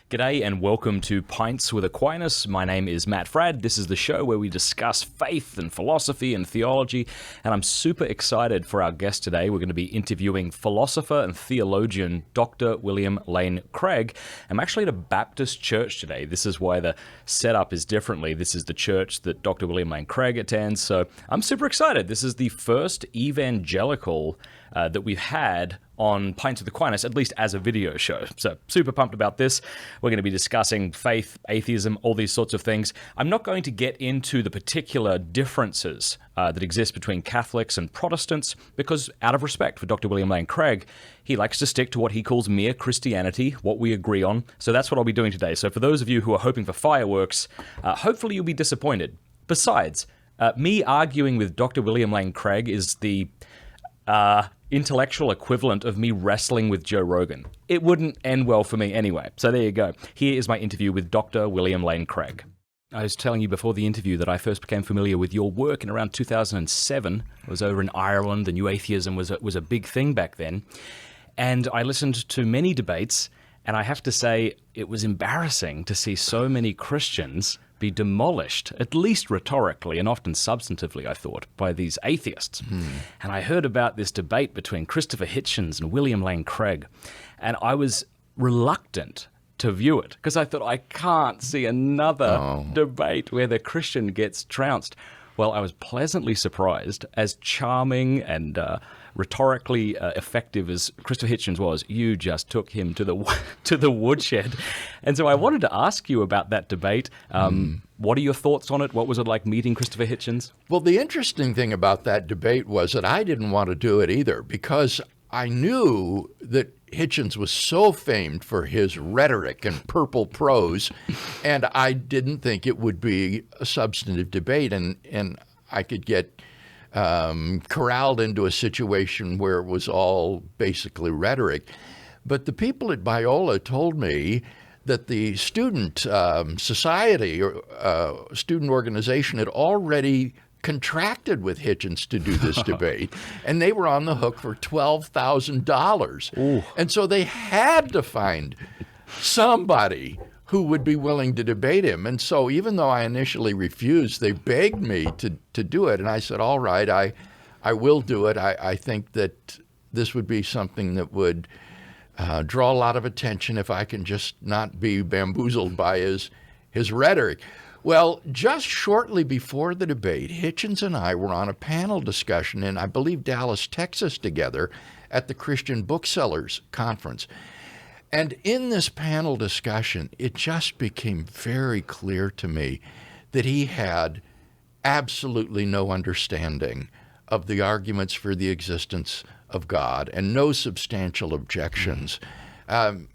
G'day and welcome to Pints with Aquinas. My name is Matt Fradd. This is the show where we discuss faith and philosophy and theology, and I'm super excited for our guest today. We're going to be interviewing philosopher and theologian Dr. William Lane Craig. I'm actually at a Baptist church today. This is why the setup is differently. This is the church that Dr. William Lane Craig attends, so I'm super excited. This is the first evangelical that we've had on Pints with Aquinas, at least as a video show. So super pumped about this. We're going to be discussing faith, atheism, all these sorts of things. I'm not going to get into the particular differences that exist between Catholics and Protestants because out of respect for Dr. William Lane Craig, he likes to stick to what he calls mere Christianity, what we agree on. So that's what I'll be doing today. So for those of you who are hoping for fireworks, hopefully you'll be disappointed. Besides, me arguing with Dr. William Lane Craig is the intellectual equivalent of me wrestling with Joe Rogan. It wouldn't end well for me anyway. So there you go. Here is my interview with Dr. William Lane Craig. I was telling you before the interview that I first became familiar with your work in around 2007. I was over in Ireland. The new atheism was a big thing back then. And I listened to many debates, and I have to say it was embarrassing to see so many Christians be demolished, at least rhetorically and often substantively, I thought, by these atheists. And I heard about this debate between Christopher Hitchens and William Lane Craig, and I was reluctant to view it because I thought I can't see another debate where the Christian gets trounced. Well, I was pleasantly surprised, as charming and rhetorically effective as Christopher Hitchens was. You just took him to the woodshed. And so I wanted to ask you about that debate. What are your thoughts on it? What was it like meeting Christopher Hitchens? Well, the interesting thing about that debate was that I didn't want to do it either because I knew that Hitchens was so famed for his rhetoric and purple prose, and I didn't think it would be a substantive debate, and I could get corralled into a situation where it was all basically rhetoric. But the people at Biola told me that the student society or student organization had already contracted with Hitchens to do this debate, and they were on the hook for $12,000. And so they had to find somebody who would be willing to debate him. And so even though I initially refused, they begged me to do it. And I said, all right, I will do it. I think that this would be something that would draw a lot of attention if I can just not be bamboozled by his rhetoric. Well, just shortly before the debate, Hitchens and I were on a panel discussion in, I believe, Dallas, Texas together at the Christian Booksellers Conference. And in this panel discussion, it just became very clear to me that he had absolutely no understanding of the arguments for the existence of God and no substantial objections. And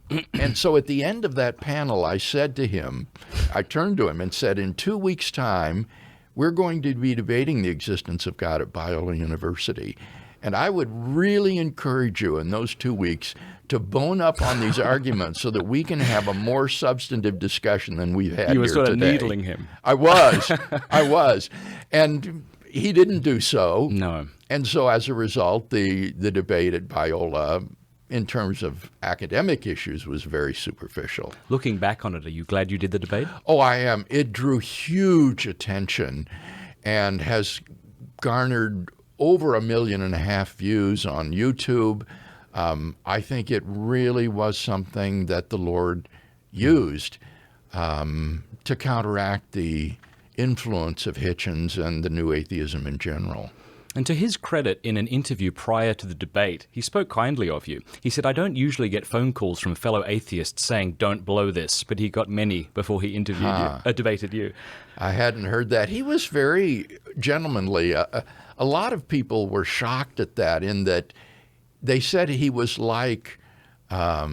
so at the end of that panel, I said to him, I turned to him and said, in 2 weeks' time, we're going to be debating the existence of God at Biola University. And I would really encourage you in those 2 weeks to bone up on these arguments so that we can have a more substantive discussion than we've had here today. You were sort of needling him. I was. And he didn't do so. No. And so as a result, the debate at Biola, in terms of academic issues, was very superficial. Looking back on it, are you glad you did the debate? Oh, I am. It drew huge attention and has garnered over 1.5 million views on YouTube. I think it really was something that the Lord used to counteract the influence of Hitchens and the new atheism in general. And to his credit, in an interview prior to the debate, he spoke kindly of you. He said, I don't usually get phone calls from fellow atheists saying, don't blow this, but he got many before he debated you. I hadn't heard that. He was very gentlemanly. A lot of people were shocked at that, in that they said he was like a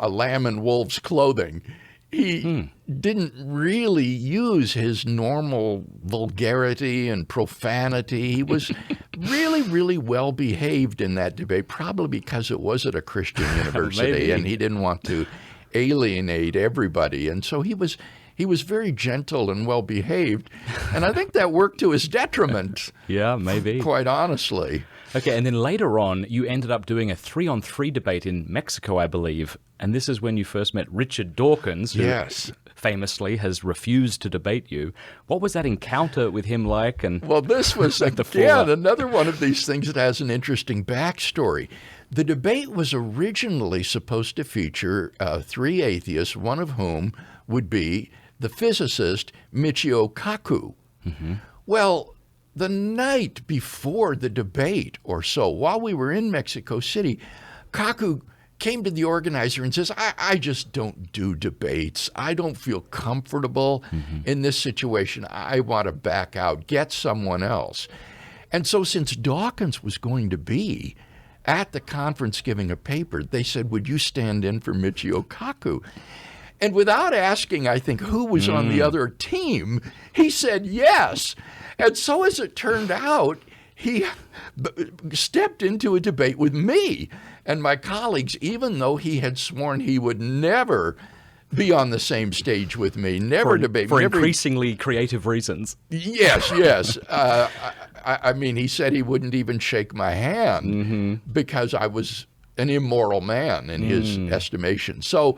lamb in wolf's clothing. He didn't really use his normal vulgarity and profanity. He was really, really well behaved in that debate, probably because it was at a Christian university and he didn't want to alienate everybody. And so he was very gentle and well behaved. And I think that worked to his detriment. Yeah, maybe. Quite honestly. Okay, and then later on, you ended up doing a 3-on-3 debate in Mexico, I believe. And this is when you first met Richard Dawkins, who famously has refused to debate you. What was that encounter with him like? And well, this was, again, another one of these things that has an interesting backstory. The debate was originally supposed to feature 3 atheists, one of whom would be the physicist Michio Kaku. Mm-hmm. Well, the night before the debate or so, while we were in Mexico City, Kaku came to the organizer and says, I just don't do debates. I don't feel comfortable in this situation. I want to back out, get someone else. And so since Dawkins was going to be at the conference giving a paper, they said, would you stand in for Michio Kaku? And without asking, I think, who was on the other team, he said yes. And so as it turned out, he stepped into a debate with me and my colleagues, even though he had sworn he would never be on the same stage with me, never debate. For increasingly creative reasons. Yes. I mean, he said he wouldn't even shake my hand because I was an immoral man in his estimation. So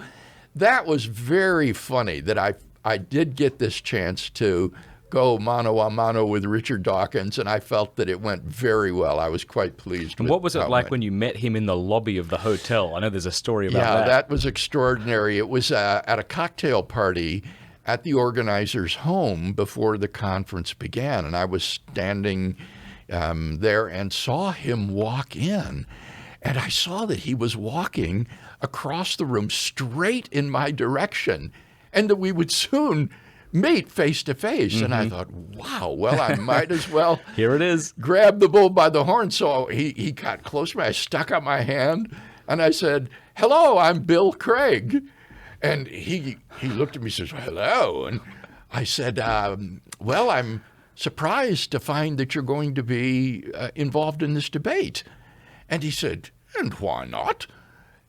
that was very funny that I did get this chance to go mano a mano with Richard Dawkins, and I felt that it went very well. I was quite pleased with what was it like when you met him in the lobby of the hotel? I know there's a story about that. Yeah, that was extraordinary. It was at a cocktail party at the organizer's home before the conference began, and I was standing there and saw him walk in, and I saw that he was walking across the room straight in my direction, and that we would soon meet face to face. And I thought, wow, well, I might as well here it is, grab the bull by the horn. So he got close to me. I stuck out my hand and I said, hello, I'm Bill Craig. And he looked at me and says, hello. And I said, well, I'm surprised to find that you're going to be involved in this debate. And he said, and why not?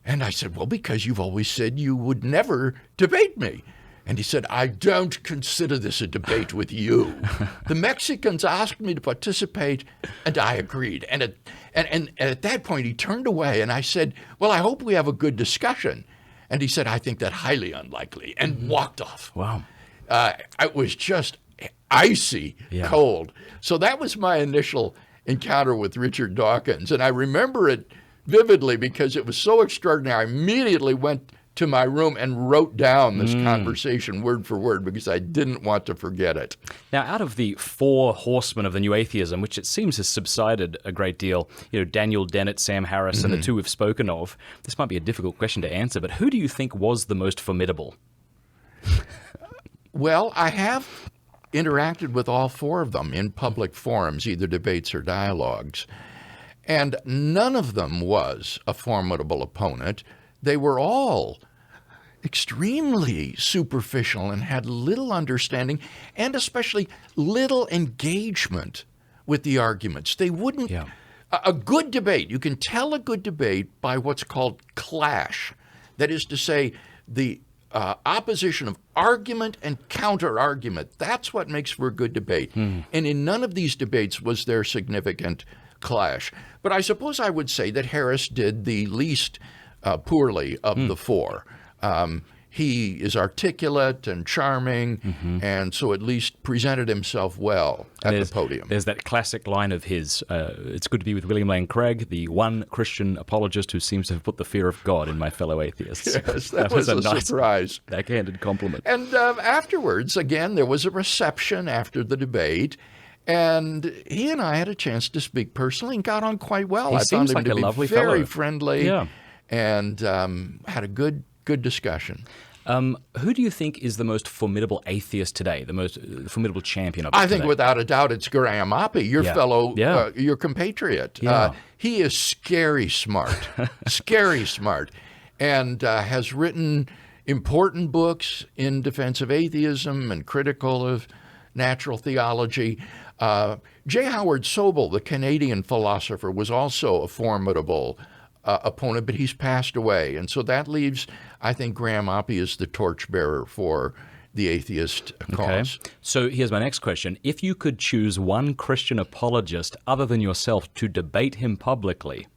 And I said, well, because you've always said you would never debate me. And he said, I don't consider this a debate with you. The Mexicans asked me to participate, and I agreed. And at that point, he turned away, and I said, well, I hope we have a good discussion. And he said, I think that highly unlikely, and walked off. Wow. It was just icy cold. So that was my initial encounter with Richard Dawkins. And I remember it vividly because it was so extraordinary. I immediately went to my room and wrote down this conversation word for word because I didn't want to forget it. Now, out of the 4 horsemen of the new atheism, which it seems has subsided a great deal, Daniel Dennett, Sam Harris, and the 2 we've spoken of, this might be a difficult question to answer, but who do you think was the most formidable? Well, I have interacted with all 4 of them in public forums, either debates or dialogues, and none of them was a formidable opponent. They were all extremely superficial and had little understanding and especially little engagement with the arguments. They wouldn't... A good debate, you can tell a good debate by what's called clash. That is to say, the opposition of argument and counter-argument. That's what makes for a good debate. And in none of these debates was there significant clash. But I suppose I would say that Harris did the least poorly of the 4. He is articulate and charming, and so at least presented himself well at the podium. There's that classic line of his, it's good to be with William Lane Craig, the one Christian apologist who seems to have put the fear of God in my fellow atheists. Yes, that was a nice surprise. Backhanded compliment. And afterwards, again, there was a reception after the debate, and he and I had a chance to speak personally and got on quite well. He I seems found him like to a lovely be very fellow. friendly, and had a good discussion. Who do you think is the most formidable atheist today, the most formidable champion of it I think today? without a doubt it's Graham Oppie, your fellow, your compatriot. He is scary smart, and has written important books in defense of atheism and critical of natural theology. J. Howard Sobel, the Canadian philosopher, was also a formidable opponent, but he's passed away. And so that leaves, I think, Graham Oppie as the torchbearer for the atheist cause. So here's my next question. If you could choose one Christian apologist other than yourself to debate him publicly,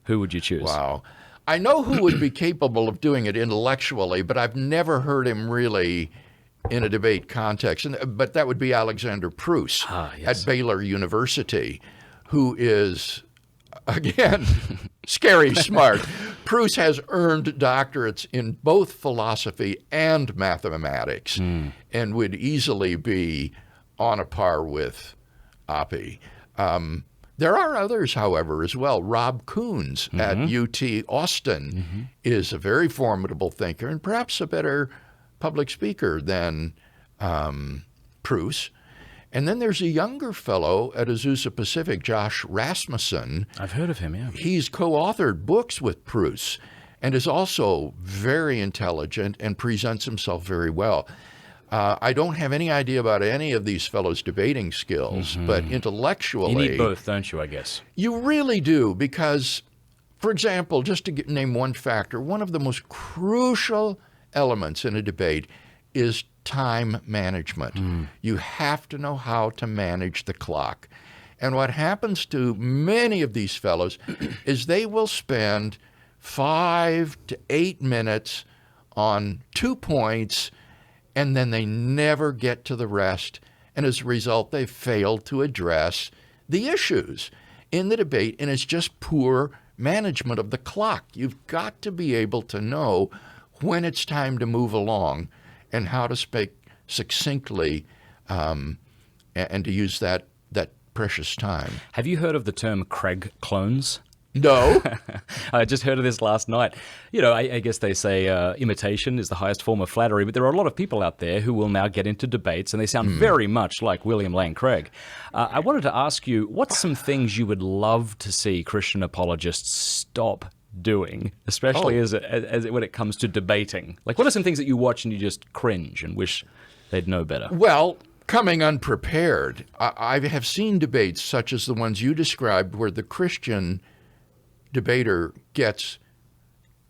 who would you choose? Wow. I know who would be capable of doing it intellectually, but I've never heard him really in a debate context. But that would be Alexander Pruss at Baylor University, who is, again, scary smart. Pruss has earned doctorates in both philosophy and mathematics and would easily be on a par with Oppie. There are others, however, as well. Rob Coons at UT Austin is a very formidable thinker and perhaps a better public speaker than Pruss. And then there's a younger fellow at Azusa Pacific, Josh Rasmussen. I've heard of him, yeah. He's co-authored books with Pruss and is also very intelligent and presents himself very well. I don't have any idea about any of these fellows' debating skills, but intellectually... You need both, don't you, I guess? You really do, because, for example, just to name one factor, one of the most crucial elements in a debate is time management. You have to know how to manage the clock. And what happens to many of these fellows is they will spend 5 to 8 minutes on 2 points, and then they never get to the rest. And as a result, they fail to address the issues in the debate, and it's just poor management of the clock. You've got to be able to know when it's time to move along and how to speak succinctly and to use that precious time. Have you heard of the term Craig clones? No. I just heard of this last night. You know, I guess they say imitation is the highest form of flattery, but there are a lot of people out there who will now get into debates, and they sound very much like William Lane Craig. I wanted to ask you, what's some things you would love to see Christian apologists stop doing, especially as when it comes to debating? Like, what are some things that you watch and you just cringe and wish they'd know better? Well, coming unprepared. I have seen debates such as the ones you described where the Christian debater gets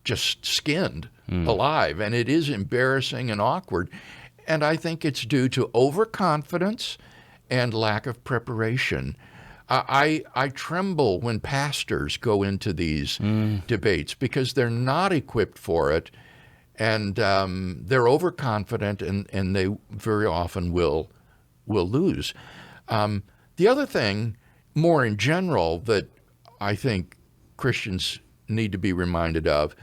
just skinned alive, and it is embarrassing and awkward. And I think it's due to overconfidence and lack of preparation. I tremble when pastors go into these debates because they're not equipped for it, and they're overconfident, and they very often will lose. The other thing, more in general, that I think Christians need to be reminded of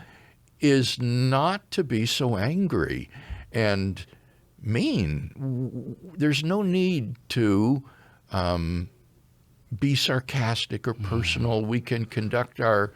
is not to be so angry and mean. There's no need to be sarcastic or personal. We can conduct our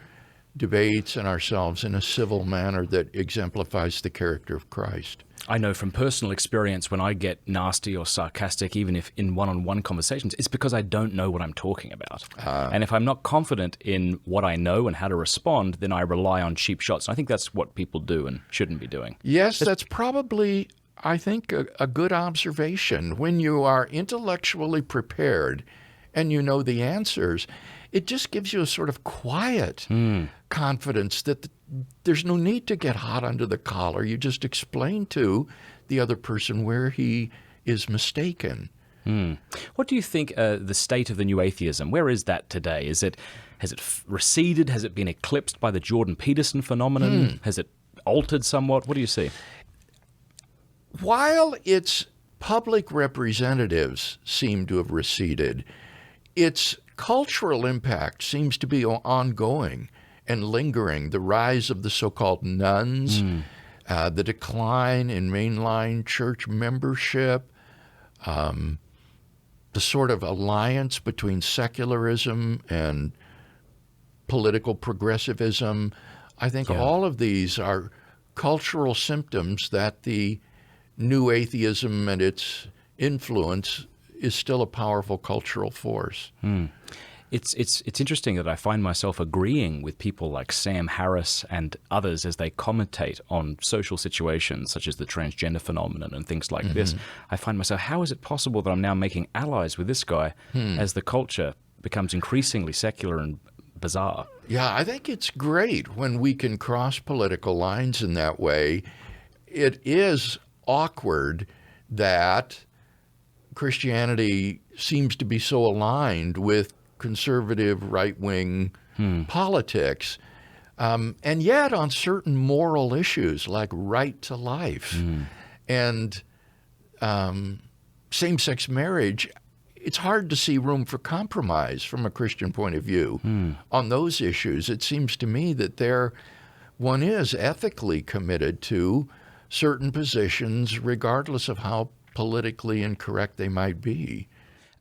debates and ourselves in a civil manner that exemplifies the character of Christ. I know from personal experience when I get nasty or sarcastic, even if in one-on-one conversations, it's because I don't know what I'm talking about. And if I'm not confident in what I know and how to respond, then I rely on cheap shots. And I think that's what people do and shouldn't be doing. Yes, that's probably, I think, a good observation. When you are intellectually prepared and you know the answers, it just gives you a sort of quiet confidence that there's no need to get hot under the collar. You just explain to the other person where he is mistaken. What do you think the state of the new atheism, where is that today? Has it receded? Has it been eclipsed by the Jordan Peterson phenomenon? Has it altered somewhat? What do you see? While its public representatives seem to have receded, its cultural impact seems to be ongoing and lingering. The rise of the so-called nuns, the decline in mainline church membership, the sort of alliance between secularism and political progressivism. I think all of these are cultural symptoms that the new atheism and its influence is still a powerful cultural force. It's interesting that I find myself agreeing with people like Sam Harris and others as they commentate on social situations such as the transgender phenomenon and things like this. I find myself, how is it possible that I'm now making allies with this guy as the culture becomes increasingly secular and bizarre? Yeah, I think it's great when we can cross political lines in that way. It is awkward that Christianity seems to be so aligned with conservative right-wing politics. And yet on certain moral issues like right to life and same-sex marriage, it's hard to see room for compromise from a Christian point of view on those issues. It seems to me that one is ethically committed to certain positions regardless of how politically incorrect they might be.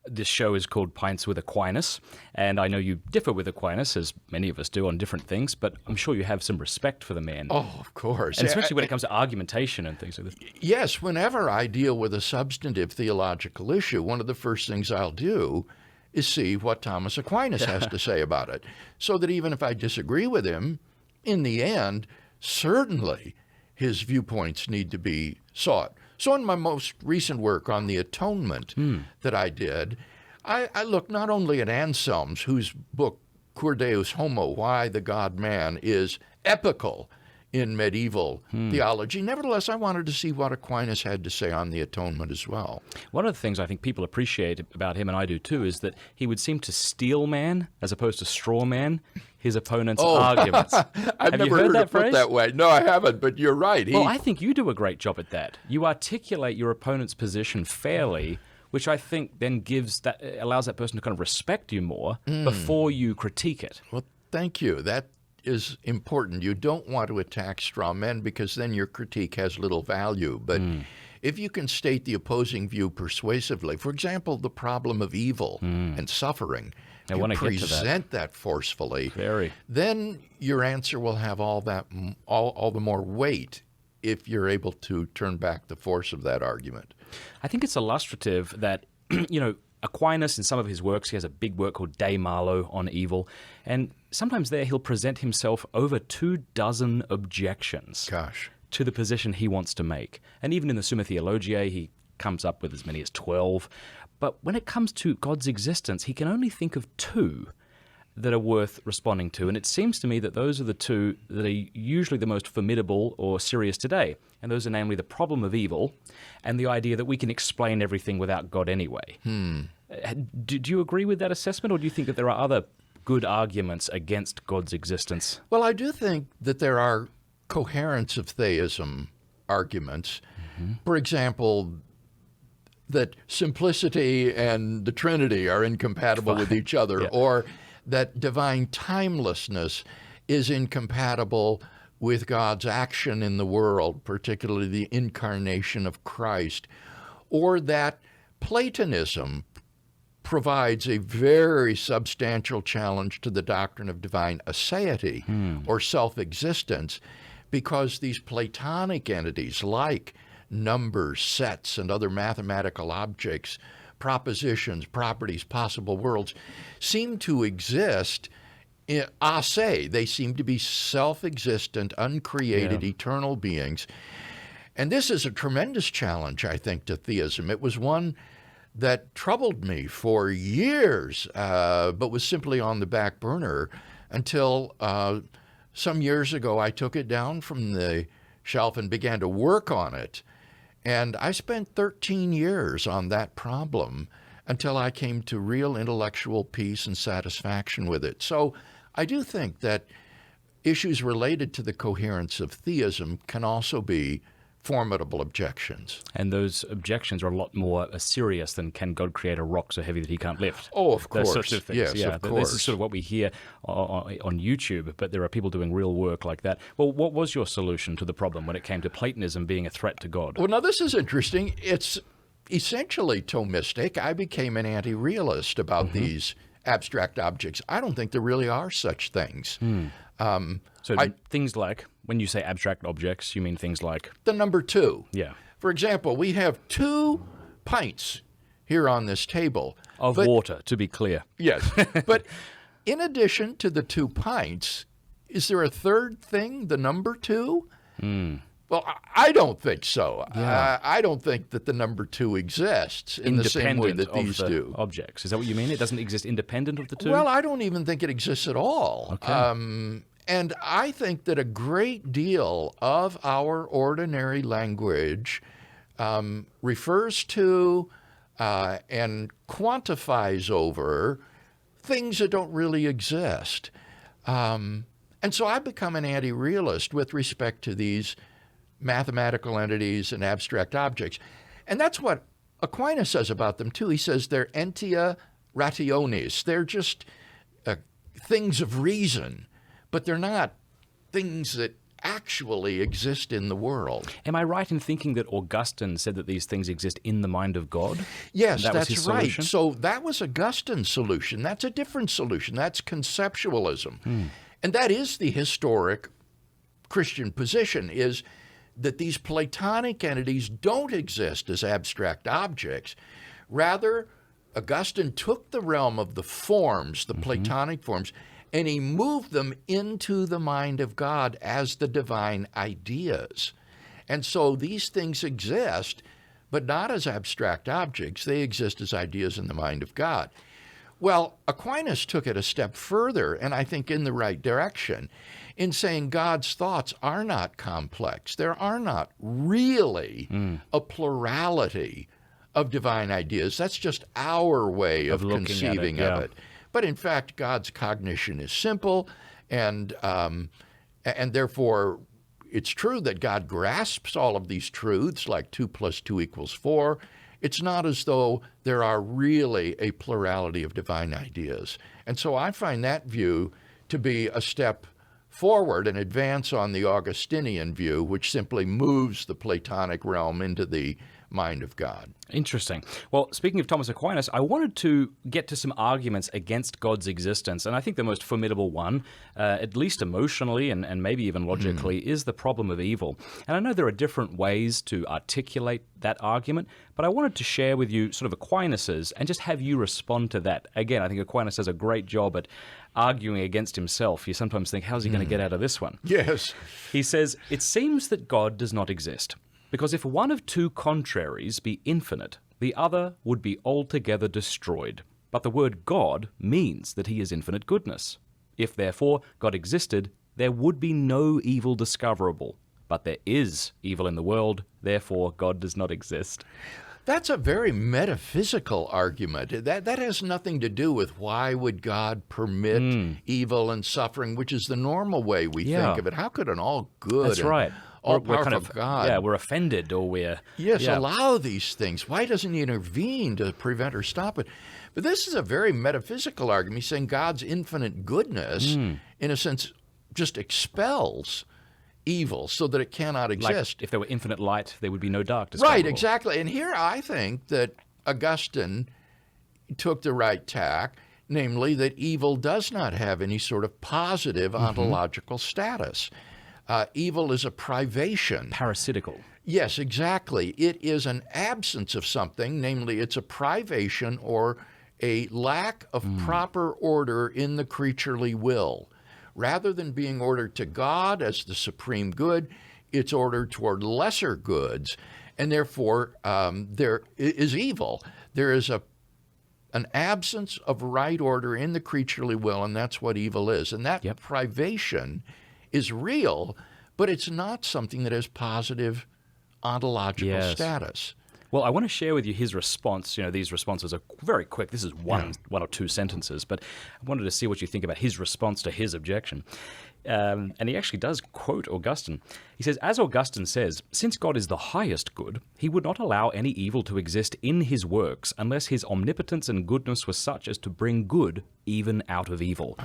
This show is called Pints with Aquinas, and I know you differ with Aquinas, as many of us do on different things, but I'm sure you have some respect for the man. Oh, of course. And especially when it comes to argumentation and things like this. Yes, whenever I deal with a substantive theological issue, one of the first things I'll do is see what Thomas Aquinas has to say about it, so that even if I disagree with him, in the end, certainly his viewpoints need to be sought. So in my most recent work on the atonement that I did, I looked not only at Anselm's, whose book, Cur Deus Homo, Why the God-Man, is epical in medieval theology. Nevertheless, I wanted to see what Aquinas had to say on the atonement as well. One of the things I think people appreciate about him, and I do too, is that he would seem to steel man, as opposed to straw man, his opponent's arguments. I've never heard it put that way. No, I haven't, but you're right. Well, I think you do a great job at that. You articulate your opponent's position fairly, which I think then allows that person to kind of respect you more before you critique it. Well, thank you. That is important. You don't want to attack straw men because then your critique has little value. But if you can state the opposing view persuasively, for example, the problem of evil and suffering, you present that forcefully, then your answer will have all the more weight if you're able to turn back the force of that argument. I think it's illustrative that, Aquinas, in some of his works, he has a big work called De Malo on evil, and sometimes there he'll present himself over 24 objections to the position he wants to make. And even in the Summa Theologiae, he comes up with as many as 12. But when it comes to God's existence, he can only think of 2 that are worth responding to. And it seems to me that those are the 2 that are usually the most formidable or serious today. And those are namely the problem of evil and the idea that we can explain everything without God anyway. Do you agree with that assessment, or do you think that there are other good arguments against God's existence? Well, I do think that there are coherence of theism arguments. For example, that simplicity and the Trinity are incompatible with each other, or that divine timelessness is incompatible with God's action in the world, particularly the incarnation of Christ, or that Platonism provides a very substantial challenge to the doctrine of divine aseity or self-existence, because these Platonic entities like numbers, sets, and other mathematical objects, propositions, properties, possible worlds, seem to exist a se. They seem to be self-existent, uncreated, eternal beings. And this is a tremendous challenge, I think, to theism. It was one that troubled me for years, but was simply on the back burner until some years ago I took it down from the shelf and began to work on it. And I spent 13 years on that problem until I came to real intellectual peace and satisfaction with it. So I do think that issues related to the coherence of theism can also be formidable objections. And those objections are a lot more serious than can God create a rock so heavy that he can't lift? Oh, of course. Those sorts of things. Yes, of course. This is sort of what we hear on YouTube, but there are people doing real work like that. Well, what was your solution to the problem when it came to Platonism being a threat to God? Well, now this is interesting. It's essentially Thomistic. I became an anti-realist about these abstract objects. I don't think there really are such things. Things like, when you say abstract objects, you mean things like? The number 2. Yeah. For example, we have 2 pints here on this table. Of water, to be clear. Yes. But in addition to the 2 pints, is there a third thing, the number 2? Well, I don't think so. I don't think that the number 2 exists in the same way that these do. Objects. Is that what you mean? It doesn't exist independent of the 2? Well, I don't even think it exists at all. Okay. And I think that a great deal of our ordinary language refers to and quantifies over things that don't really exist. And so I've become an anti-realist with respect to these mathematical entities and abstract objects. And that's what Aquinas says about them, too. He says they're entia rationis. They're just things of reason, but they're not things that actually exist in the world. Am I right in thinking that Augustine said that these things exist in the mind of God? Yes, that's that's right. So that was Augustine's solution. That's a different solution. That's conceptualism. And that is the historic Christian position, is that these Platonic entities don't exist as abstract objects. Rather, Augustine took the realm of the forms, the Platonic forms, and he moved them into the mind of God as the divine ideas. And so these things exist, but not as abstract objects. They exist as ideas in the mind of God. Well, Aquinas took it a step further, and I think in the right direction, in saying God's thoughts are not complex. There are not really a plurality of divine ideas. That's just our way of conceiving of it. But in fact, God's cognition is simple, and therefore it's true that God grasps all of these truths, like 2 + 2 = 4. It's not as though there are really a plurality of divine ideas. And so I find that view to be a step forward, an advance on the Augustinian view, which simply moves the Platonic realm into the mind of God. Interesting. Well, speaking of Thomas Aquinas, I wanted to get to some arguments against God's existence, and I think the most formidable one, at least emotionally and maybe even logically, is the problem of evil. And I know there are different ways to articulate that argument, but I wanted to share with you sort of Aquinas's and just have you respond to that. Again, I think Aquinas does a great job at arguing against himself. You sometimes think, how's he going to get out of this one? Yes. He says, "It seems that God does not exist. Because if one of two contraries be infinite, the other would be altogether destroyed. But the word God means that he is infinite goodness. If therefore God existed, there would be no evil discoverable. But there is evil in the world, therefore God does not exist." That's a very metaphysical argument. That has nothing to do with why would God permit evil and suffering, which is the normal way we think of it. How could an all good That's right. all-powerful God... Yeah, we're offended or we're... Yes, allow these things. Why doesn't he intervene to prevent or stop it? But this is a very metaphysical argument. He's saying God's infinite goodness, in a sense, just expels evil so that it cannot exist. Like if there were infinite light, there would be no dark. Right, exactly. And here I think that Augustine took the right tack, namely that evil does not have any sort of positive ontological status. Evil is a privation. Parasitical. Yes, exactly. It is an absence of something, namely it's a privation or a lack of proper order in the creaturely will. Rather than being ordered to God as the supreme good, it's ordered toward lesser goods, and therefore there is evil. There is an absence of right order in the creaturely will, and that's what evil is. And that privation is real, but it's not something that has positive ontological status. Well, I want to share with you his response. You know, these responses are very quick. This is one or two sentences, but I wanted to see what you think about his response to his objection. And he actually does quote Augustine. He says, "As Augustine says, since God is the highest good, he would not allow any evil to exist in his works unless his omnipotence and goodness were such as to bring good even out of evil.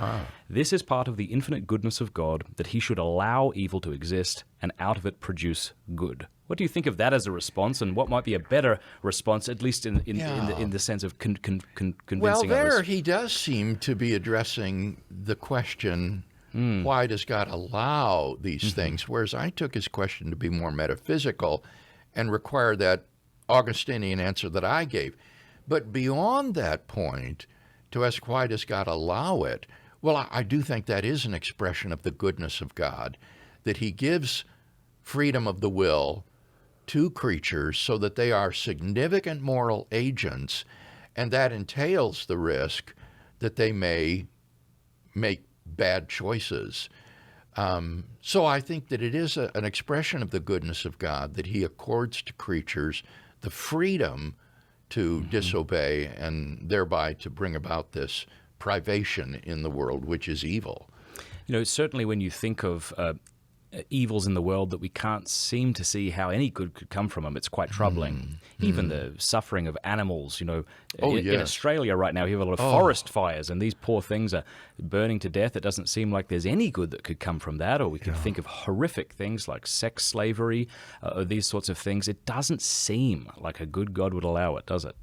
This is part of the infinite goodness of God, that he should allow evil to exist and out of it produce good." What do you think of that as a response, and what might be a better response, at least in the sense of convincing Well, there others? he does seem to be addressing the question, why does God allow these things? Whereas I took his question to be more metaphysical and require that Augustinian answer that I gave. But beyond that point, to ask why does God allow it, well, I do think that is an expression of the goodness of God, that he gives freedom of the will to creatures so that they are significant moral agents, and that entails the risk that they may make bad choices. So I think that it is an expression of the goodness of God that he accords to creatures the freedom to disobey and thereby to bring about this privation in the world, which is evil. Certainly when you think of evils in the world that we can't seem to see how any good could come from them, it's quite troubling. Even the suffering of animals, in Australia right now, you have a lot of forest fires, and these poor things are burning to death. It doesn't seem like there's any good that could come from that, or we can think of horrific things like sex slavery, or these sorts of things. It doesn't seem like a good God would allow it, does it?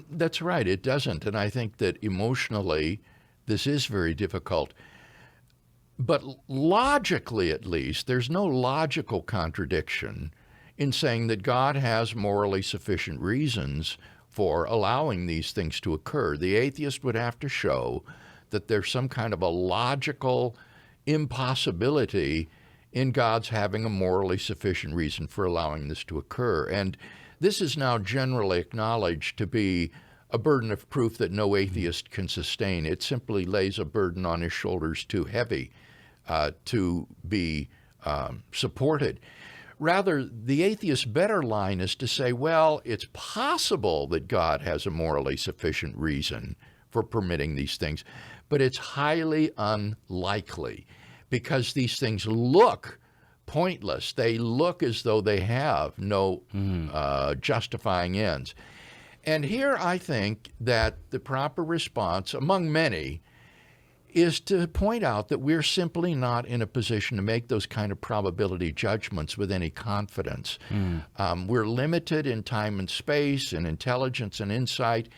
That's right, it doesn't. And I think that emotionally, this is very difficult. But logically, at least, there's no logical contradiction in saying that God has morally sufficient reasons for allowing these things to occur. The atheist would have to show that there's some kind of a logical impossibility in God's having a morally sufficient reason for allowing this to occur. And this is now generally acknowledged to be a burden of proof that no atheist can sustain. It simply lays a burden on his shoulders too heavy to be supported. Rather, the atheist's better line is to say, well, it's possible that God has a morally sufficient reason for permitting these things, but it's highly unlikely because these things look pointless. They look as though they have no justifying ends. And here I think that the proper response, among many, is to point out that we're simply not in a position to make those kind of probability judgments with any confidence. We're limited in time and space, in intelligence and insight,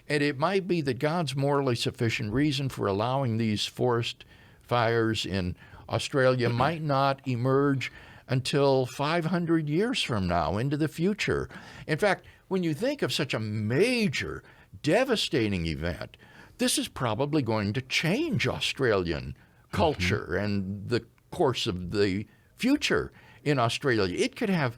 and it might be that God's morally sufficient reason for allowing these forest fires in Australia might not emerge until 500 years from now into the future. In fact, when you think of such a major, devastating event, this is probably going to change Australian culture and the course of the future in Australia. It could have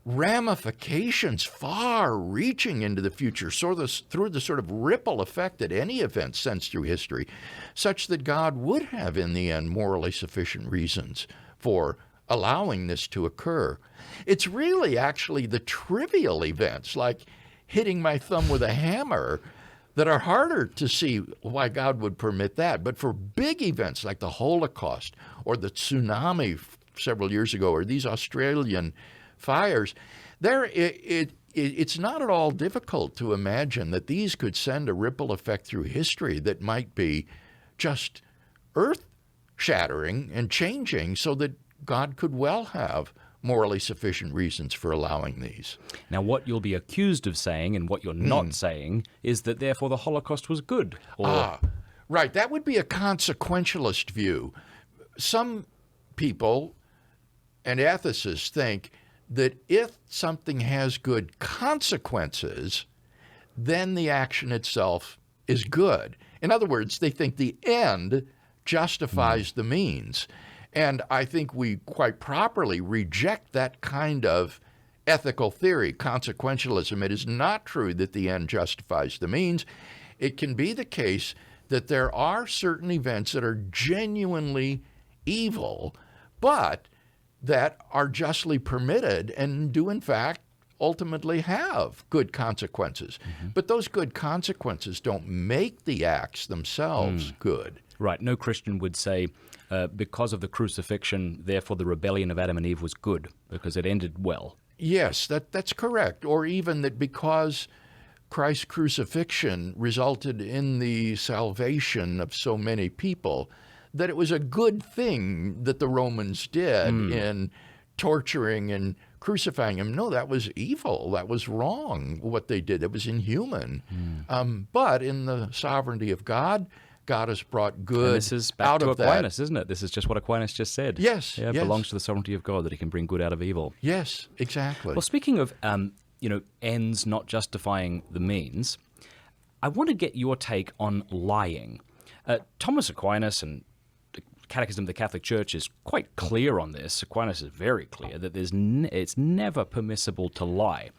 ramifications far-reaching into the future through the sort of ripple effect that any event sends through history, such that God would have, in the end, morally sufficient reasons for allowing this to occur. It's really actually the trivial events, like hitting my thumb with a hammer, that are harder to see why God would permit that. But for big events like the Holocaust or the tsunami several years ago or these Australian fires, it's not at all difficult to imagine that these could send a ripple effect through history that might be just earth-shattering and changing, so that God could well have morally sufficient reasons for allowing these. Now, what you'll be accused of saying and what you're not saying is that therefore the Holocaust was good. Right. That would be a consequentialist view. Some people and ethicists think that if something has good consequences, then the action itself is good. In other words, they think the end justifies the means. And I think we quite properly reject that kind of ethical theory, consequentialism. It is not true that the end justifies the means. It can be the case that there are certain events that are genuinely evil, but that are justly permitted and do, in fact, ultimately have good consequences. But those good consequences don't make the acts themselves good. Right. No Christian would say, because of the crucifixion, therefore the rebellion of Adam and Eve was good, because it ended well. Yes, that's correct. Or even that because Christ's crucifixion resulted in the salvation of so many people, that it was a good thing that the Romans did in torturing and crucifying him. No, that was evil. That was wrong, what they did. It was inhuman. But in the sovereignty of God, God has brought good out of that. And this is back to Aquinas, isn't it? This is just what Aquinas just said. Yes, It belongs to the sovereignty of God that he can bring good out of evil. Yes, exactly. Well, speaking of, ends not justifying the means, I want to get your take on lying. Thomas Aquinas and the Catechism of the Catholic Church is quite clear on this. Aquinas is very clear that it's never permissible to lie,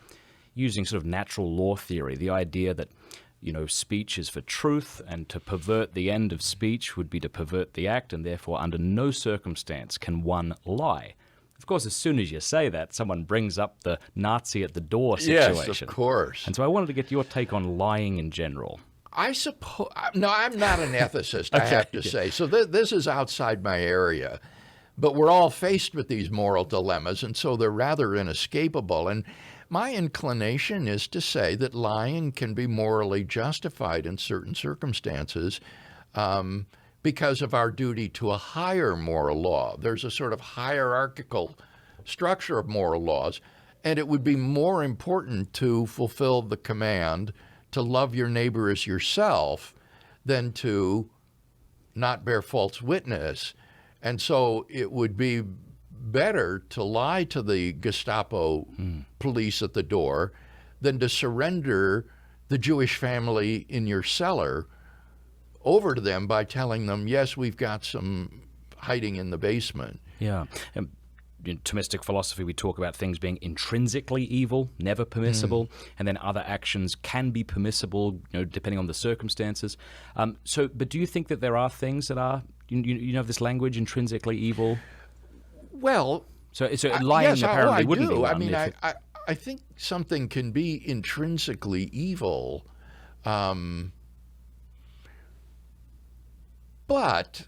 using sort of natural law theory, the idea that speech is for truth, and to pervert the end of speech would be to pervert the act, and therefore under no circumstance can one lie. Of course, as soon as you say that, someone brings up the Nazi at the door situation. Yes, of course. And so I wanted to get your take on lying in general. I suppose, no, I'm not an ethicist, I have to say. So this is outside my area. But we're all faced with these moral dilemmas, and so they're rather inescapable. And my inclination is to say that lying can be morally justified in certain circumstances because of our duty to a higher moral law. There's a sort of hierarchical structure of moral laws, and it would be more important to fulfill the command to love your neighbor as yourself than to not bear false witness. And so it would be better to lie to the Gestapo police at the door than to surrender the Jewish family in your cellar over to them by telling them, yes, we've got some hiding in the basement. Yeah. In Thomistic philosophy, we talk about things being intrinsically evil, never permissible, and then other actions can be permissible, depending on the circumstances. But do you think that there are things that are, have this language, intrinsically evil? Well, so lying yes, apparently I wouldn't do. be one. I mean, I think something can be intrinsically evil, but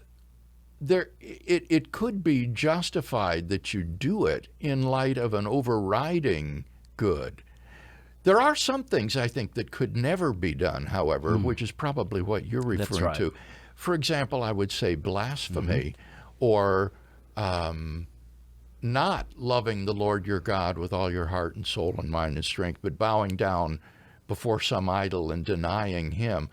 it could be justified that you do it in light of an overriding good. There are some things I think that could never be done, however, which is probably what you're referring to. For example, I would say blasphemy or not loving the Lord your God with all your heart and soul and mind and strength, but bowing down before some idol and denying him.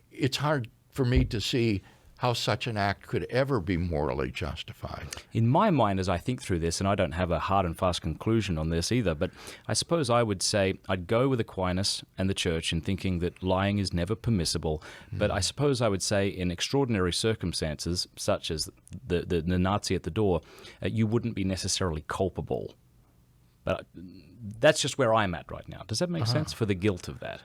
It's hard for me to see how such an act could ever be morally justified. In my mind, as I think through this, and I don't have a hard and fast conclusion on this either, but I suppose I would say I'd go with Aquinas and the Church in thinking that lying is never permissible, but I suppose I would say in extraordinary circumstances, such as the Nazi at the door, you wouldn't be necessarily culpable. But that's just where I'm at right now. Does that make sense for the guilt of that?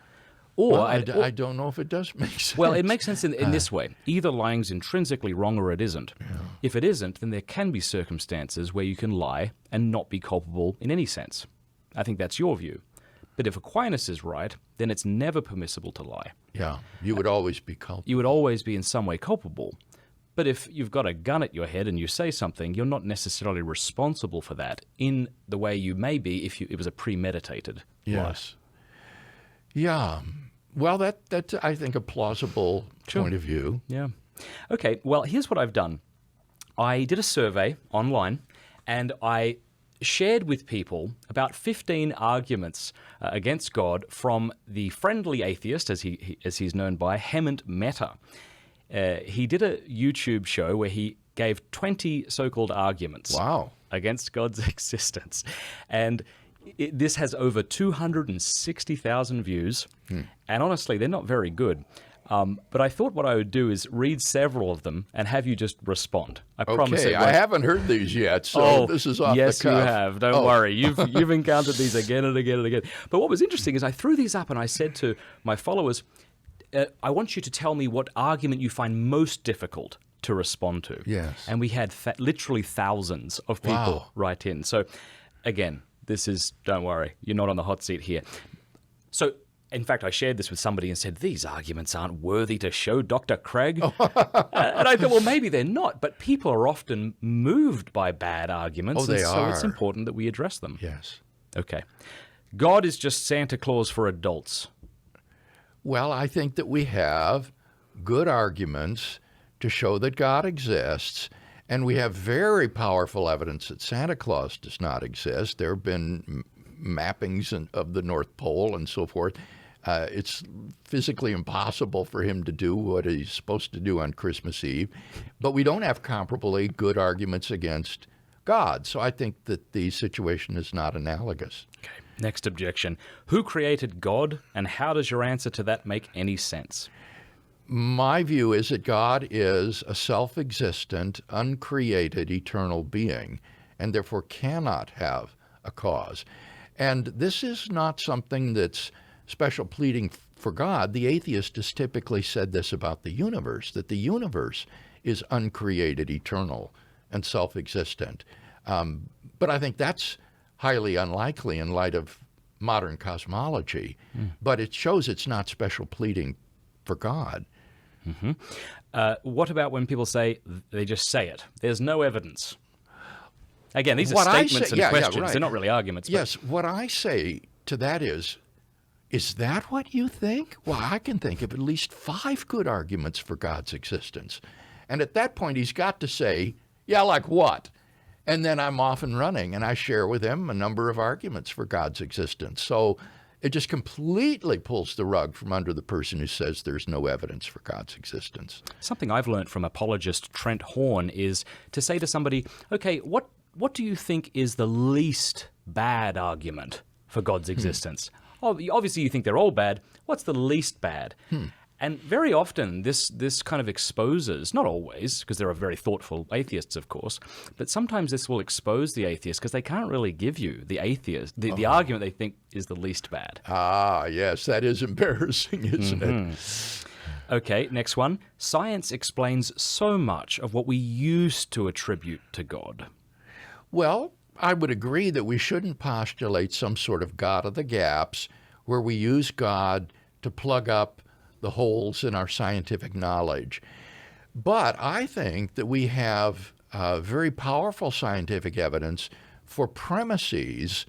Or I don't know if it does make sense. Well, it makes sense in this way. Either lying's intrinsically wrong or it isn't. Yeah. If it isn't, then there can be circumstances where you can lie and not be culpable in any sense. I think that's your view. But if Aquinas is right, then it's never permissible to lie. Yeah, you would always be culpable. You would always be in some way culpable. But if you've got a gun at your head and you say something, you're not necessarily responsible for that in the way you may be if it was a premeditated lie. Yeah. Well, that's, I think, a plausible point of view. Yeah. Okay, well, here's what I've done. I did a survey online, and I shared with people about 15 arguments against God from the friendly atheist, as he's known by, Hemant Mehta. He did a YouTube show where he gave 20 so-called arguments against God's existence. And this has over 260,000 views, and honestly, they're not very good. But I thought what I would do is read several of them and have you just respond. I promise. Okay, I haven't heard these yet, so this is off the cuff. Yes, you have. Don't worry. You've encountered these again and again and again. But what was interesting is I threw these up and I said to my followers, I want you to tell me what argument you find most difficult to respond to. Yes. And we had literally thousands of people write in. So, again, this is, don't worry, you're not on the hot seat here. So, in fact, I shared this with somebody and said, these arguments aren't worthy to show Dr. Craig. And I thought, well, maybe they're not, but people are often moved by bad arguments. So it's important that we address them. Yes. Okay. God is just Santa Claus for adults. Well, I think that we have good arguments to show that God exists. And we have very powerful evidence that Santa Claus does not exist. There have been mappings of the North Pole and so forth. It's physically impossible for him to do what he's supposed to do on Christmas Eve. But we don't have comparably good arguments against God. So I think that the situation is not analogous. Okay. Next objection. Who created God, and how does your answer to that make any sense? My view is that God is a self-existent, uncreated, eternal being, and therefore cannot have a cause. And this is not something that's special pleading for God, the atheist has typically said this about the universe, that the universe is uncreated, eternal, and self-existent. But I think that's highly unlikely in light of modern cosmology. But it shows it's not special pleading for God. What about when people say, they just say it? There's no evidence. Again, these are statements and questions. Right. They're not really arguments. Yes, what I say to that is that what you think? Well, I can think of at least 5 good arguments for God's existence. And at that point, he's got to say, yeah, like what? And then I'm off and running, and I share with him a number of arguments for God's existence. So it just completely pulls the rug from under the person who says there's no evidence for God's existence. Something I've learned from apologist Trent Horn is to say to somebody, okay, what do you think is the least bad argument for God's existence? Obviously, you think they're all bad. What's the least bad? And very often, this kind of exposes, not always, because there are very thoughtful atheists, of course, but sometimes this will expose the atheist because they can't really give you the argument they think is the least bad. Ah, yes, that is embarrassing, isn't it? Okay, next one. Science explains so much of what we used to attribute to God. Well, I would agree that we shouldn't postulate some sort of God of the gaps where we use God to plug up the holes in our scientific knowledge. But I think that we have very powerful scientific evidence for premises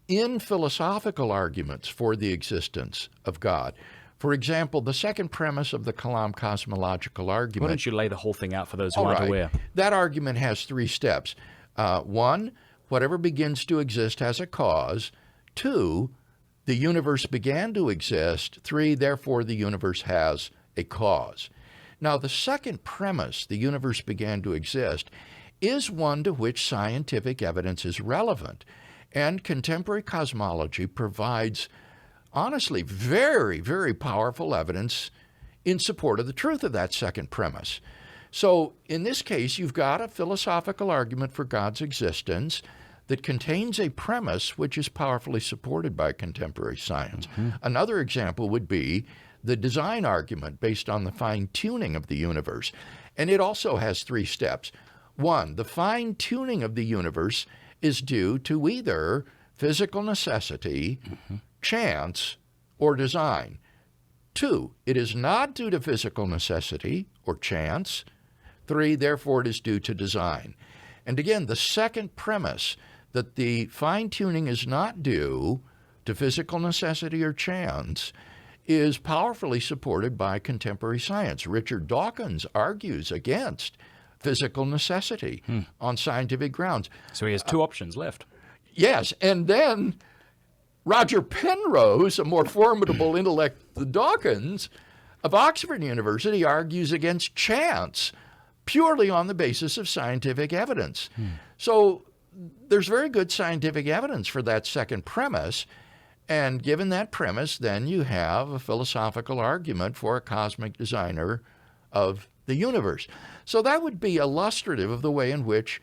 in philosophical arguments for the existence of God. For example, the second premise of the Kalam cosmological argument. Why don't you lay the whole thing out for those who aren't aware? That argument has 3 steps. 1, whatever begins to exist has a cause. 2, the universe began to exist. 3, therefore the universe has a cause. Now, the second premise, the universe began to exist, is one to which scientific evidence is relevant. And contemporary cosmology provides, honestly, very, very powerful evidence in support of the truth of that second premise. So in this case, you've got a philosophical argument for God's existence that contains a premise which is powerfully supported by contemporary science. Another example would be the design argument based on the fine-tuning of the universe. And it also has 3 steps. 1, the fine-tuning of the universe is due to either physical necessity, chance, or design. 2, it is not due to physical necessity or chance. 3, therefore it is due to design. And again, the second premise, that the fine-tuning is not due to physical necessity or chance, is powerfully supported by contemporary science. Richard Dawkins argues against physical necessity on scientific grounds. So he has 2 options left. Yes, and then Roger Penrose, a more formidable intellect than Dawkins, of Oxford University, argues against chance purely on the basis of scientific evidence. So there's very good scientific evidence for that second premise, and given that premise, then you have a philosophical argument for a cosmic designer of the universe. So that would be illustrative of the way in which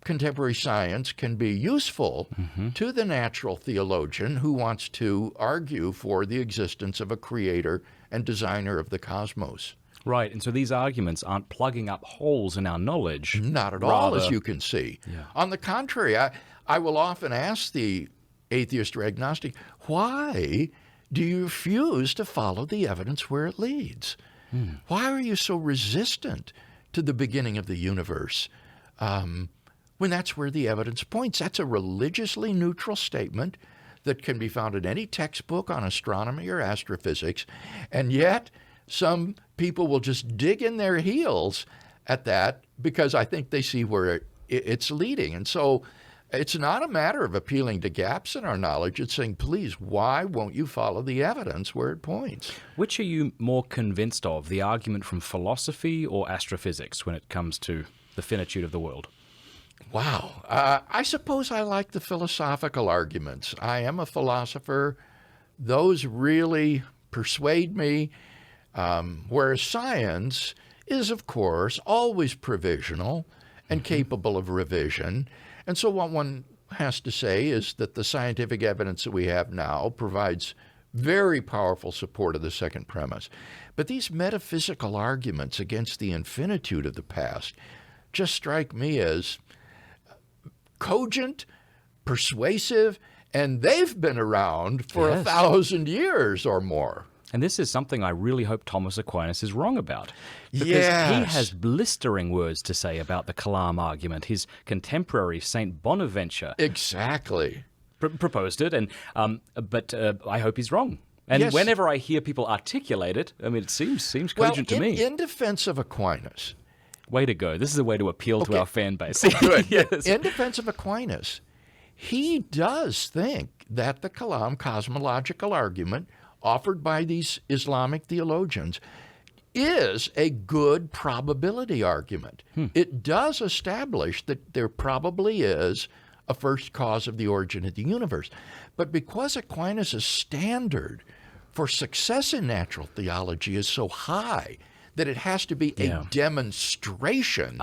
contemporary science can be useful to the natural theologian who wants to argue for the existence of a creator and designer of the cosmos. Right, and so these arguments aren't plugging up holes in our knowledge. Not at all, as you can see. On the contrary, I will often ask the atheist or agnostic, why do you refuse to follow the evidence where it leads? Why are you so resistant to the beginning of the universe when that's where the evidence points? That's a religiously neutral statement that can be found in any textbook on astronomy or astrophysics, and yet some people will just dig in their heels at that because I think they see where it's leading. And so it's not a matter of appealing to gaps in our knowledge. It's saying, please, why won't you follow the evidence where it points? Which are you more convinced of, the argument from philosophy or astrophysics when it comes to the finitude of the world? Wow. I suppose I like the philosophical arguments. I am a philosopher. Those really persuade me. Whereas science is, of course, always provisional and capable of revision. And so what one has to say is that the scientific evidence that we have now provides very powerful support of the second premise. But these metaphysical arguments against the infinitude of the past just strike me as cogent, persuasive, and they've been around for 1,000 years or more. And this is something I really hope Thomas Aquinas is wrong about. Because Yes. he has blistering words to say about the Kalam argument. His contemporary St. Bonaventure Exactly. proposed it, and but I hope he's wrong. And Yes. whenever I hear people articulate it, I mean, it seems cogent to me. In defense of Aquinas, Way to go. This is a way to appeal to our fan base. good. Yes. In defense of Aquinas, he does think that the Kalam cosmological argument offered by these Islamic theologians is a good probability argument. It does establish that there probably is a first cause of the origin of the universe. But because Aquinas' standard for success in natural theology is so high that it has to be a demonstration,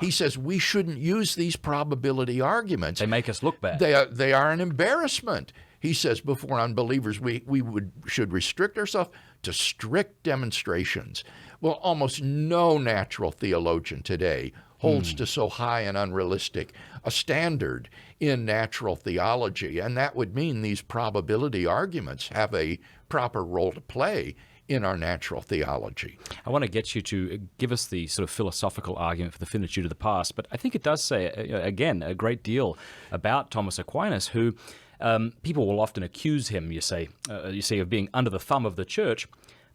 he says we shouldn't use these probability arguments. They make us look bad. They are an embarrassment. He says before unbelievers we should restrict ourselves to strict demonstrations. Well, almost no natural theologian today holds to so high and unrealistic a standard in natural theology, and that would mean these probability arguments have a proper role to play in our natural theology. I want to get you to give us the sort of philosophical argument for the finitude of the past, but I think it does say, again, a great deal about Thomas Aquinas, who people will often accuse him, you see, of being under the thumb of the church,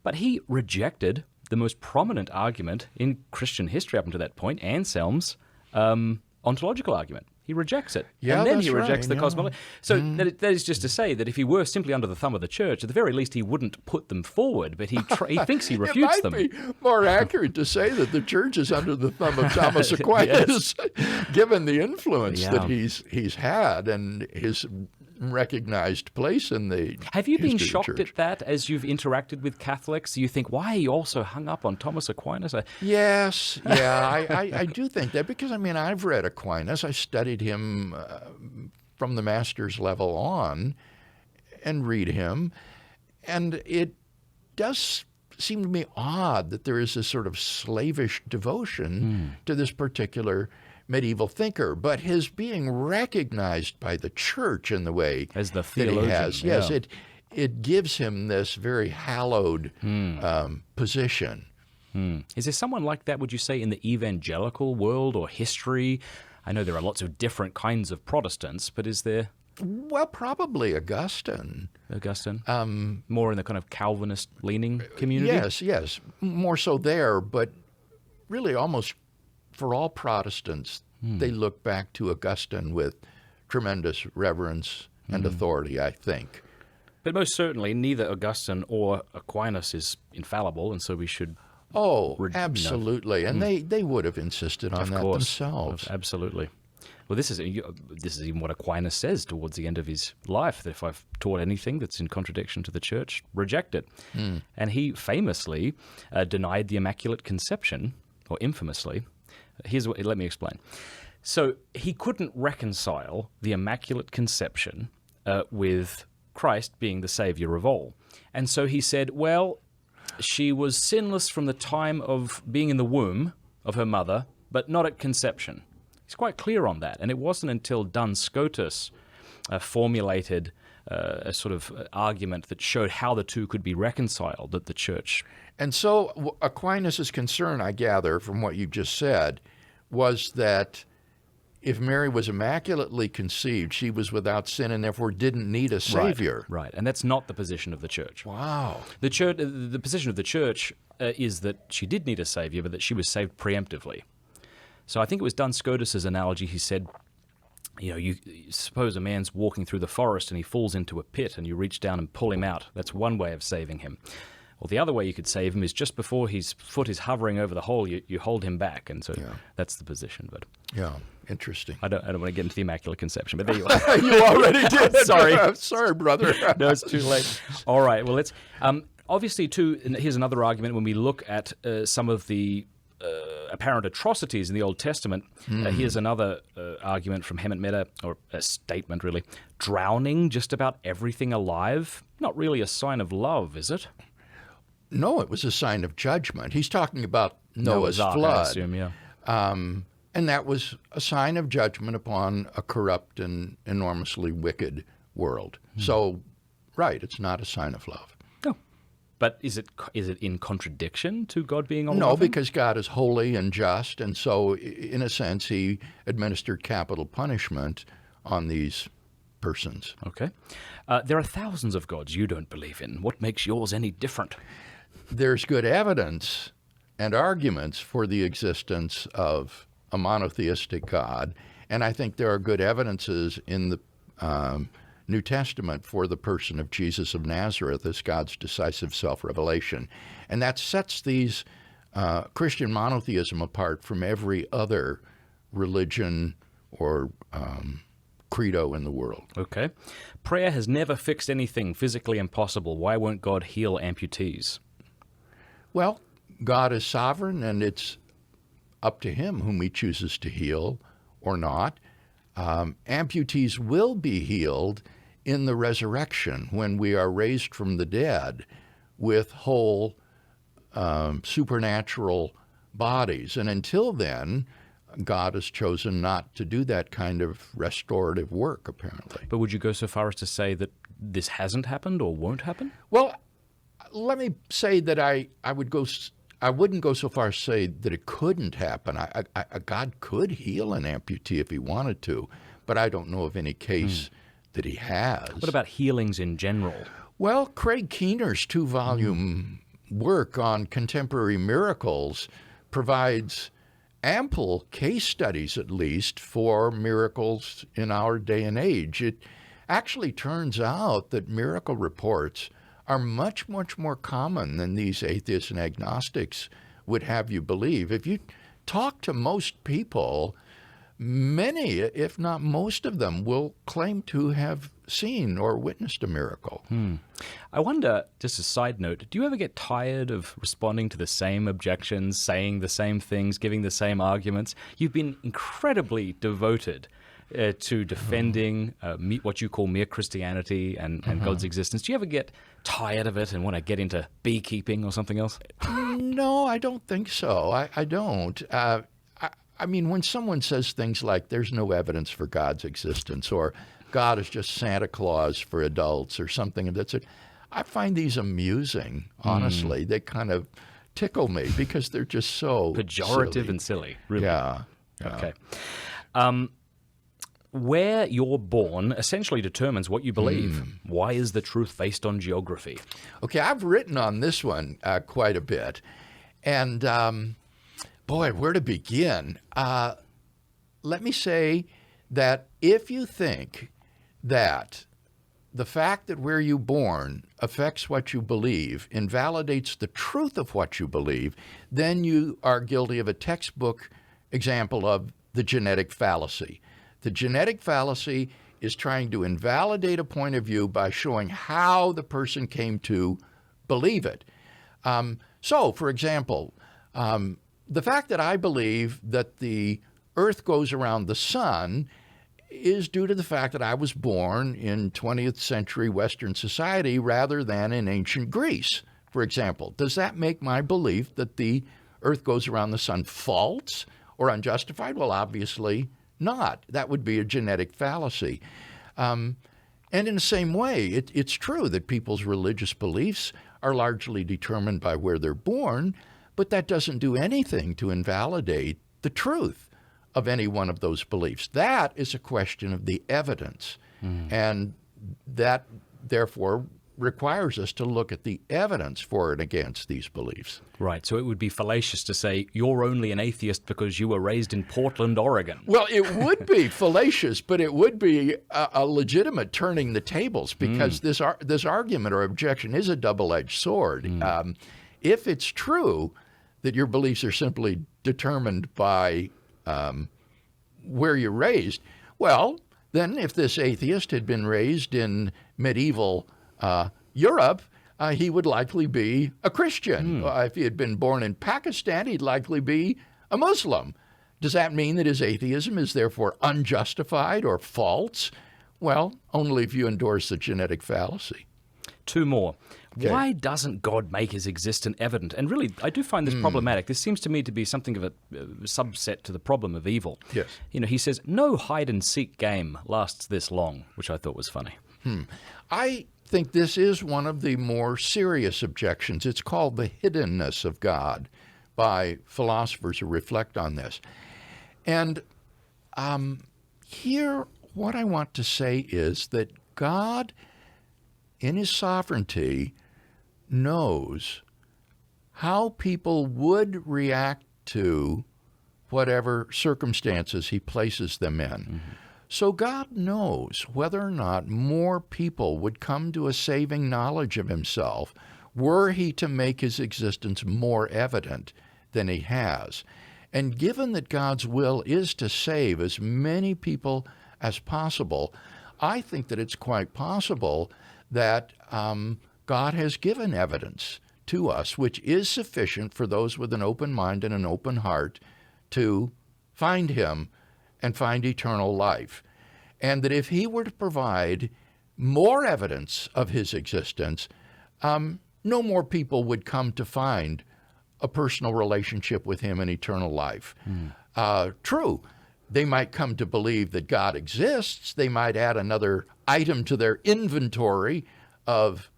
but he rejected the most prominent argument in Christian history up until that point, Anselm's ontological argument. He rejects it. Yeah, and then that's he rejects right, the cosmology. So that is just to say that if he were simply under the thumb of the church, at the very least he wouldn't put them forward, but he thinks he refutes them. It might be more accurate to say that the church is under the thumb of Thomas Aquinas, given the influence that he's had and his recognized place in the Have you been history of the shocked church. at that as you've interacted with Catholics? You think, why are you also hung up on Thomas Aquinas? Yes, yeah, I do think that because, I mean, I've read Aquinas. I studied him from the master's level on and read him, and it does seem to me odd that there is this sort of slavish devotion to this particular medieval thinker, but his being recognized by the church in the way As the that he theologian, has, yeah. yes, it gives him this very hallowed position. Is there someone like that, would you say, in the evangelical world or history? I know there are lots of different kinds of Protestants, but is there Well, probably Augustine. More in the kind of Calvinist-leaning community? Yes, more so there, but really almost for all Protestants, they look back to Augustine with tremendous reverence and authority, I think. But most certainly, neither Augustine or Aquinas is infallible, and so we should... Oh, absolutely. And they would have insisted on that themselves. Absolutely. Well, this is even what Aquinas says towards the end of his life, that if I've taught anything that's in contradiction to the church, reject it. And he famously denied the Immaculate Conception, or infamously. Let me explain. So he couldn't reconcile the Immaculate Conception with Christ being the Savior of all. And so he said, well, she was sinless from the time of being in the womb of her mother, but not at conception. He's quite clear on that. And it wasn't until Duns Scotus formulated a sort of argument that showed how the two could be reconciled that the church... And so Aquinas' concern, I gather, from what you just said, was that if Mary was immaculately conceived, she was without sin and therefore didn't need a Savior. Right. And that's not the position of the church. Wow. The position of the church is that she did need a Savior, but that she was saved preemptively. So I think it was Duns Scotus' analogy. He said, you suppose a man's walking through the forest and he falls into a pit and you reach down and pull him out. That's one way of saving him. Well, the other way you could save him is just before his foot is hovering over the hole, you hold him back. And so that's the position. But yeah, interesting. I don't want to get into the Immaculate Conception, but there you are. You already did. Sorry. Sorry, brother. No, it's too late. All right. Well, let's... obviously, too, here's another argument when we look at some of the apparent atrocities in the Old Testament. Here's another argument from Hemant Mehta, or a statement really. Drowning just about everything alive? Not really a sign of love, is it? No, it was a sign of judgment. He's talking about Noah's Ark, flood. I assume, yeah. And that was a sign of judgment upon a corrupt and enormously wicked world. So, right, it's not a sign of love. No. But is it in contradiction to God being all No, loving? because God is holy and just, and so in a sense he administered capital punishment on these persons. Okay. There are thousands of gods you don't believe in. What makes yours any different? There's good evidence and arguments for the existence of a monotheistic God, and I think there are good evidences in the New Testament for the person of Jesus of Nazareth as God's decisive self-revelation. And that sets these Christian monotheism apart from every other religion or credo in the world. Okay. Prayer has never fixed anything physically impossible. Why won't God heal amputees? Well, God is sovereign, and it's up to him whom he chooses to heal or not. Amputees will be healed in the resurrection when we are raised from the dead with whole supernatural bodies. And until then, God has chosen not to do that kind of restorative work, apparently. But would you go so far as to say that this hasn't happened or won't happen? Well, let me say that I wouldn't go so far as to say that it couldn't happen. God could heal an amputee if he wanted to, but I don't know of any case that he has. What about healings in general? Well, Craig Keener's 2-volume work on contemporary miracles provides ample case studies, at least, for miracles in our day and age. It actually turns out that miracle reports are much, much more common than these atheists and agnostics would have you believe. If you talk to most people, many, if not most of them, will claim to have seen or witnessed a miracle. I wonder, just a side note, do you ever get tired of responding to the same objections, saying the same things, giving the same arguments? You've been incredibly devoted to defending what you call mere Christianity and God's existence. Do you ever get tired of it and want to get into beekeeping or something else? No, I don't think so. I don't. I mean, when someone says things like, there's no evidence for God's existence, or God is just Santa Claus for adults, or something of that sort, I find these amusing, honestly. They kind of tickle me because they're just so pejorative silly. And silly, really. Yeah. Okay. Where you're born essentially determines what you believe. Why is the truth based on geography? Okay, I've written on this one quite a bit. And, boy, where to begin? Let me say that if you think that the fact that where you're born affects what you believe, invalidates the truth of what you believe, then you are guilty of a textbook example of the genetic fallacy. The genetic fallacy is trying to invalidate a point of view by showing how the person came to believe it. So, for example, the fact that I believe that the Earth goes around the sun is due to the fact that I was born in 20th century Western society rather than in ancient Greece, for example. Does that make my belief that the Earth goes around the sun false or unjustified? Well, obviously not. That would be a genetic fallacy. And in the same way, it's true that people's religious beliefs are largely determined by where they're born, but that doesn't do anything to invalidate the truth of any one of those beliefs. That is a question of the evidence, and that, therefore, requires us to look at the evidence for and against these beliefs. Right, so it would be fallacious to say you're only an atheist because you were raised in Portland, Oregon. Well, it would be fallacious, but it would be a legitimate turning the tables, because this argument or objection is a double-edged sword. If it's true that your beliefs are simply determined by where you're raised, well, then if this atheist had been raised in medieval Europe, he would likely be a Christian. If he had been born in Pakistan, he'd likely be a Muslim. Does that mean that his atheism is therefore unjustified or false? Well, only if you endorse the genetic fallacy. Two more. Okay. Why doesn't God make his existence evident? And really, I do find this problematic. This seems to me to be something of a subset to the problem of evil. Yes. He says, no hide-and-seek game lasts this long, which I thought was funny. I think this is one of the more serious objections. It's called the Hiddenness of God by philosophers who reflect on this. And here, what I want to say is that God, in his sovereignty, knows how people would react to whatever circumstances he places them in. Mm-hmm. So God knows whether or not more people would come to a saving knowledge of himself were he to make his existence more evident than he has. And given that God's will is to save as many people as possible, I think that it's quite possible that God has given evidence to us, which is sufficient for those with an open mind and an open heart to find him and find eternal life. And that if he were to provide more evidence of his existence, no more people would come to find a personal relationship with him and eternal life. True, they might come to believe that God exists. They might add another item to their inventory of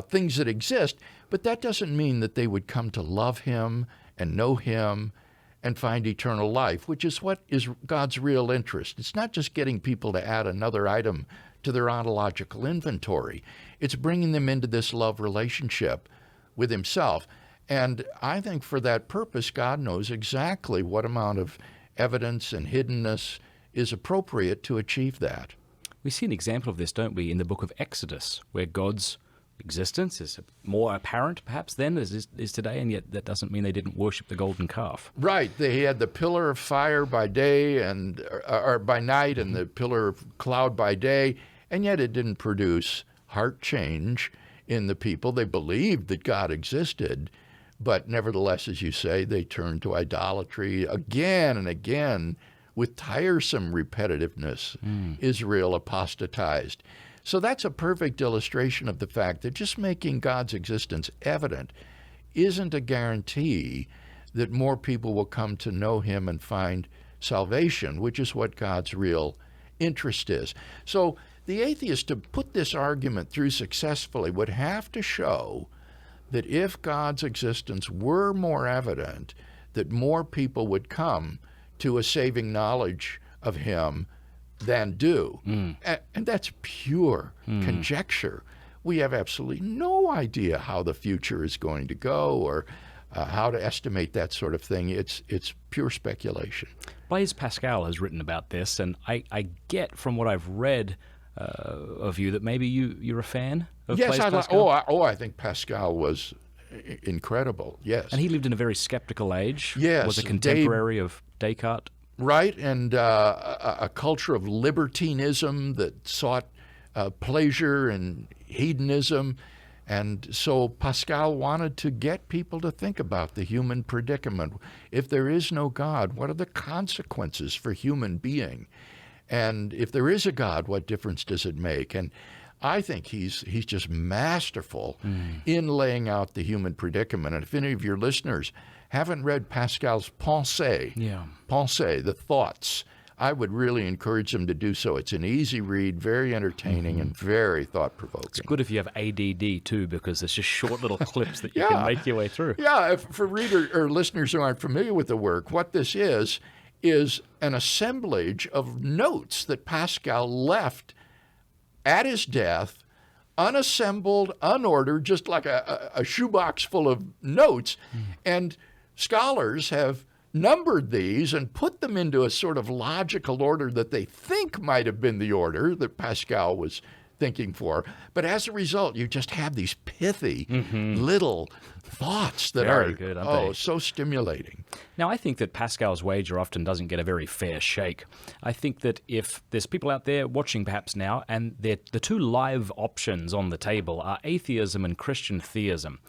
things that exist, but that doesn't mean that they would come to love him and know him and find eternal life, which is what is God's real interest. It's not just getting people to add another item to their ontological inventory. It's bringing them into this love relationship with himself. And I think for that purpose, God knows exactly what amount of evidence and hiddenness is appropriate to achieve that. We see an example of this, don't we, in the book of Exodus, where God's existence is more apparent, perhaps, then as is today, and yet that doesn't mean they didn't worship the golden calf. Right. They had the pillar of fire by day or by night and the pillar of cloud by day, and yet it didn't produce heart change in the people. They believed that God existed, but nevertheless, as you say, they turned to idolatry again and again with tiresome repetitiveness. Israel apostatized. So that's a perfect illustration of the fact that just making God's existence evident isn't a guarantee that more people will come to know him and find salvation, which is what God's real interest is. So the atheist, to put this argument through successfully, would have to show that if God's existence were more evident, that more people would come to a saving knowledge of him than do. And that's pure conjecture. We have absolutely no idea how the future is going to go or how to estimate that sort of thing. It's pure speculation. Blaise Pascal has written about this, and I get from what I've read of you that maybe you're a fan of Yes, Blaise Pascal? I think Pascal was incredible, yes. And he lived in a very skeptical age. Yes. Was a contemporary of Descartes. Right, and a culture of libertinism that sought pleasure and hedonism. And so Pascal wanted to get people to think about the human predicament. If there is no God, what are the consequences for human being? And if there is a God, what difference does it make? And I think he's just masterful in laying out the human predicament. And if any of your listeners haven't read Pascal's Pensées, the thoughts, I would really encourage them to do so. It's an easy read, very entertaining, and very thought-provoking. It's good if you have ADD, too, because there's just short little clips that you can make your way through. Yeah, for reader or listeners who aren't familiar with the work, what this is an assemblage of notes that Pascal left at his death, unassembled, unordered, just like a shoebox full of notes. And scholars have numbered these and put them into a sort of logical order that they think might have been the order that Pascal was thinking for. But as a result, you just have these pithy little thoughts that Very are good, aren't they? So stimulating. Now, I think that Pascal's wager often doesn't get a very fair shake. I think that if there's people out there watching perhaps now, and the two live options on the table are atheism and Christian theism,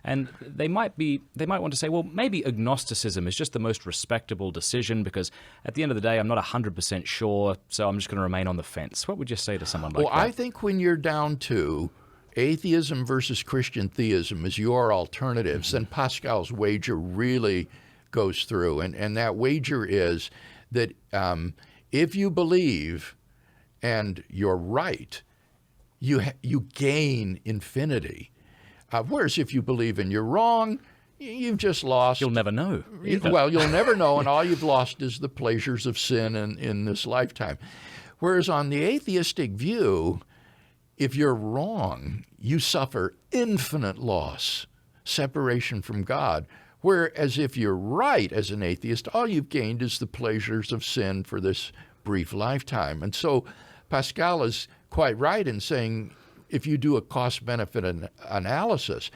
And they might want to say, well, maybe agnosticism is just the most respectable decision because at the end of the day, I'm not 100% sure, so I'm just going to remain on the fence. What would you say to someone like that? Well, I think when you're down to atheism versus Christian theism as your alternatives, then Pascal's wager really goes through. And that wager is that if you believe and you're right, you gain infinity. Whereas if you believe and you're wrong, you've just lost. You'll never know. Well, you'll never know, and all you've lost is the pleasures of sin in this lifetime. Whereas on the atheistic view, if you're wrong, you suffer infinite loss, separation from God. Whereas if you're right as an atheist, all you've gained is the pleasures of sin for this brief lifetime. And so Pascal is quite right in saying if you do a cost-benefit analysis,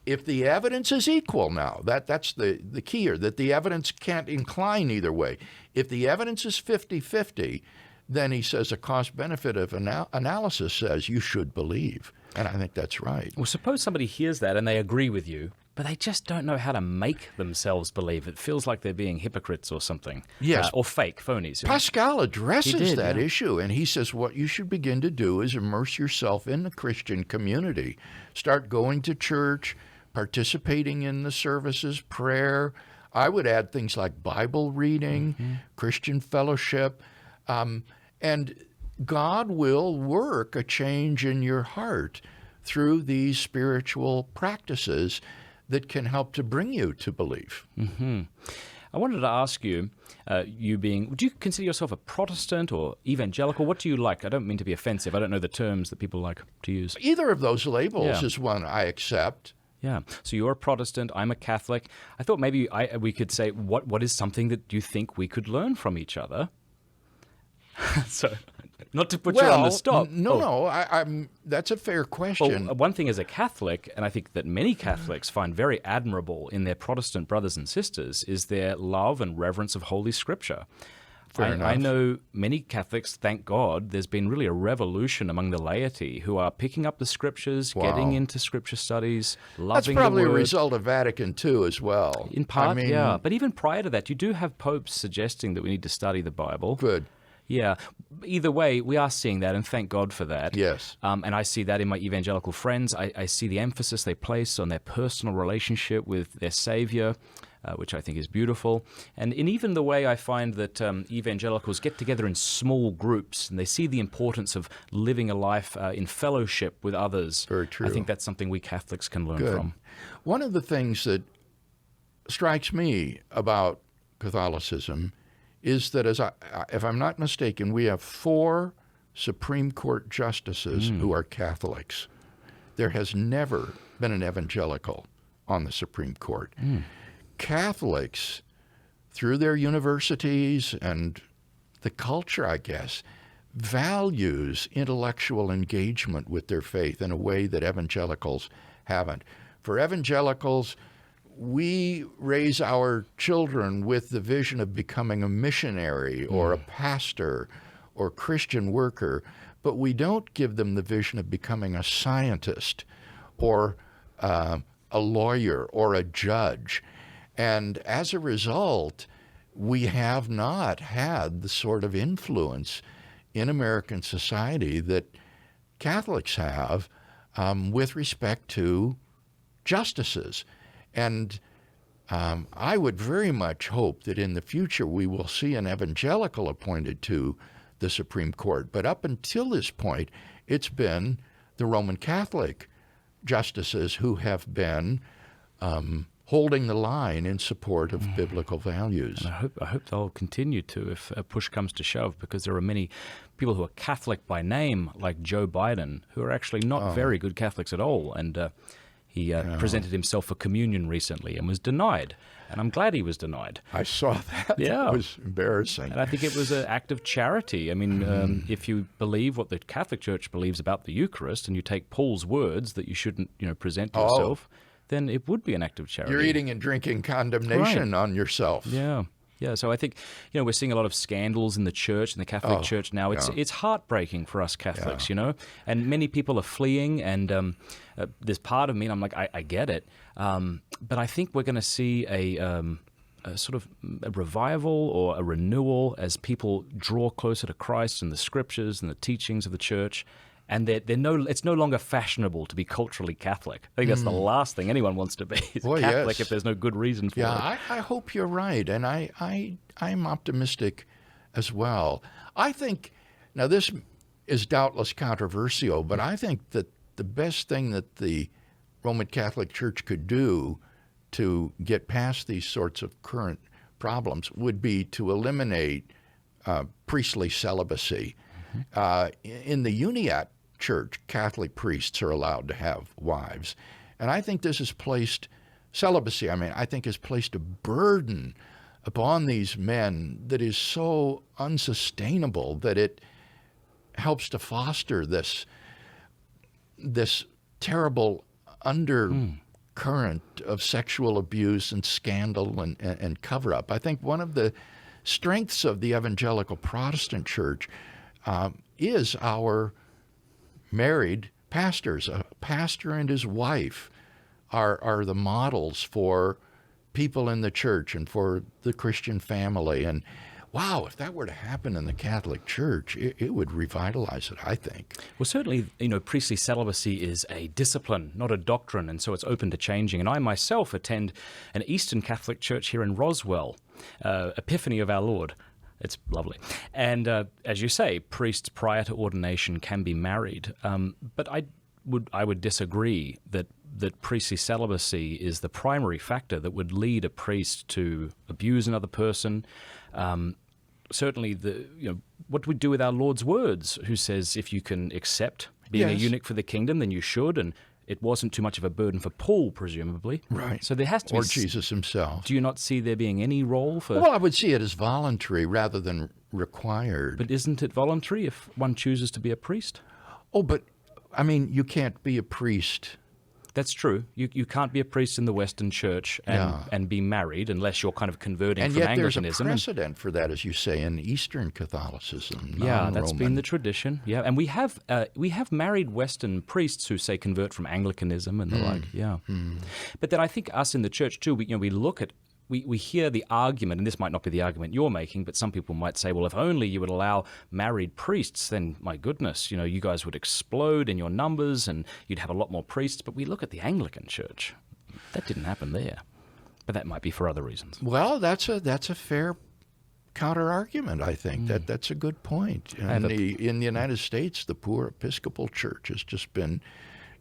if the evidence is equal now, that's the key here, that the evidence can't incline either way. If the evidence is 50-50, then he says a cost-benefit of analysis says you should believe. And I think that's right. Well, suppose somebody hears that and they agree with you, but they just don't know how to make themselves believe. It feels like they're being hypocrites or something. Yes. Or fake, phonies. Pascal addresses that issue, and he says what you should begin to do is immerse yourself in the Christian community. Start going to church, participating in the services, prayer. I would add things like Bible reading, Christian fellowship, and God will work a change in your heart through these spiritual practices that can help to bring you to belief. I wanted to ask you, would you consider yourself a Protestant or evangelical? What do you like? I don't mean to be offensive. I don't know the terms that people like to use. Either of those labels is one I accept. Yeah. So you're a Protestant, I'm a Catholic. I thought maybe we could say, what is something that you think we could learn from each other? So, not to put you on the spot. No, that's a fair question. Well, one thing as a Catholic, and I think that many Catholics find very admirable in their Protestant brothers and sisters, is their love and reverence of Holy Scripture. I know many Catholics, thank God, there's been really a revolution among the laity who are picking up the Scriptures, getting into Scripture studies, loving the Word. That's probably a result of Vatican II as well. In part, yeah. But even prior to that, you do have popes suggesting that we need to study the Bible. Good. Yeah. Either way, we are seeing that, and thank God for that. Yes. And I see that in my evangelical friends. I see the emphasis they place on their personal relationship with their Savior, which I think is beautiful. And in even the way I find that evangelicals get together in small groups, and they see the importance of living a life in fellowship with others. Very true. I think that's something we Catholics can learn from. One of the things that strikes me about Catholicism is that, if I'm not mistaken, we have 4 Supreme Court justices who are Catholics. There has never been an evangelical on the Supreme Court. Catholics, through their universities and the culture, I guess, values intellectual engagement with their faith in a way that evangelicals haven't. For evangelicals, we raise our children with the vision of becoming a missionary or a pastor or Christian worker, but we don't give them the vision of becoming a scientist or a lawyer or a judge. And as a result, we have not had the sort of influence in American society that Catholics have with respect to justices. And I would very much hope that in the future we will see an evangelical appointed to the Supreme Court. But up until this point, it's been the Roman Catholic justices who have been holding the line in support of biblical values. And I hope they'll continue to if push comes to shove, because there are many people who are Catholic by name, like Joe Biden, who are actually not very good Catholics at all. And he presented himself for communion recently and was denied. And I'm glad he was denied. I saw that. Yeah. It was embarrassing. And I think it was an act of charity. I mean, if you believe what the Catholic Church believes about the Eucharist and you take Paul's words that you shouldn't, present yourself, then it would be an act of charity. You're eating and drinking condemnation on yourself. Yeah. Yeah. So I think, we're seeing a lot of scandals in the church, in the Catholic Church now. It's heartbreaking for us Catholics, and many people are fleeing, and there's part of me, and I'm like, I get it. But I think we're going to see a sort of a revival or a renewal as people draw closer to Christ and the scriptures and the teachings of the church. And it's no longer fashionable to be culturally Catholic. I think that's the last thing anyone wants to be, is Catholic if there's no good reason for it. Yeah, I hope you're right, and I'm optimistic as well. I think, now this is doubtless controversial, but I think that the best thing that the Roman Catholic Church could do to get past these sorts of current problems would be to eliminate priestly celibacy. In the Uniat Church, Catholic priests are allowed to have wives. And I think this has placed celibacy, I think has placed a burden upon these men that is so unsustainable that it helps to foster this terrible undercurrent of sexual abuse and scandal and cover-up. I think one of the strengths of the evangelical Protestant church is our married pastors. A pastor and his wife are the models for people in the church and for the Christian family. And wow, if that were to happen in the Catholic Church, it would revitalize it, I think. Well, certainly, priestly celibacy is a discipline, not a doctrine, and so it's open to changing. And I myself attend an Eastern Catholic church here in Roswell, Epiphany of Our Lord. It's lovely. And as you say, priests prior to ordination can be married. But I would disagree that priestly celibacy is the primary factor that would lead a priest to abuse another person. Certainly, what do we do with our Lord's words, who says if you can accept being a eunuch for the kingdom, then you should, and it wasn't too much of a burden for Paul, presumably. Right. So there has to be... Or Jesus himself. Do you not see there being any role for... Well, I would see it as voluntary rather than required. But isn't it voluntary if one chooses to be a priest? Oh, but, you can't be a priest... That's true. You can't be a priest in the Western Church and be married unless you're kind of converting from Anglicanism. And yet there's a precedent for that, as you say, in Eastern Catholicism. Yeah, that's been the tradition. Yeah, and we have married Western priests who say convert from Anglicanism and the like. Yeah, but then I think us in the Church too. We look at. We hear the argument, and this might not be the argument you're making, but some people might say, well, if only you would allow married priests, then, my goodness, you guys would explode in your numbers and you'd have a lot more priests. But we look at the Anglican Church. That didn't happen there. But that might be for other reasons. Well, that's a fair counter-argument, I think. That's a good point. In the United States, the poor Episcopal Church has just been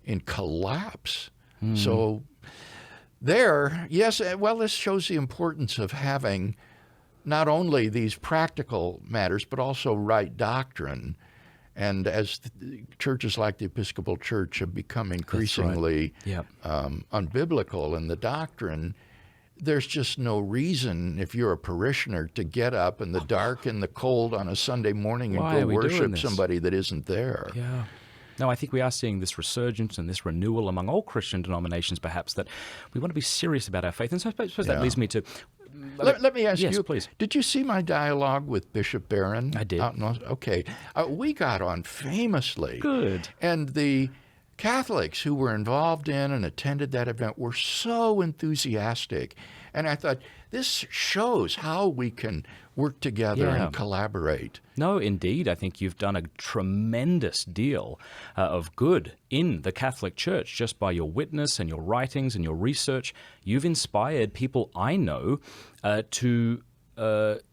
in collapse. So... yes, well, this shows the importance of having not only these practical matters, but also right doctrine. And as churches like the Episcopal Church have become increasingly unbiblical in the doctrine, there's just no reason, if you're a parishioner, to get up in the dark and the cold on a Sunday morning and go worship somebody that isn't there. Yeah. No, I think we are seeing this resurgence and this renewal among all Christian denominations, perhaps, that we want to be serious about our faith. And so I suppose that leads me to... Let me ask you, please. Did you see my dialogue with Bishop Barron? I did. Okay. We got on famously. Good. And the Catholics who were involved in and attended that event were so enthusiastic. And I thought, this shows how we can work together and collaborate. No, indeed. I think you've done a tremendous deal of good in the Catholic Church just by your witness and your writings and your research. You've inspired people I know to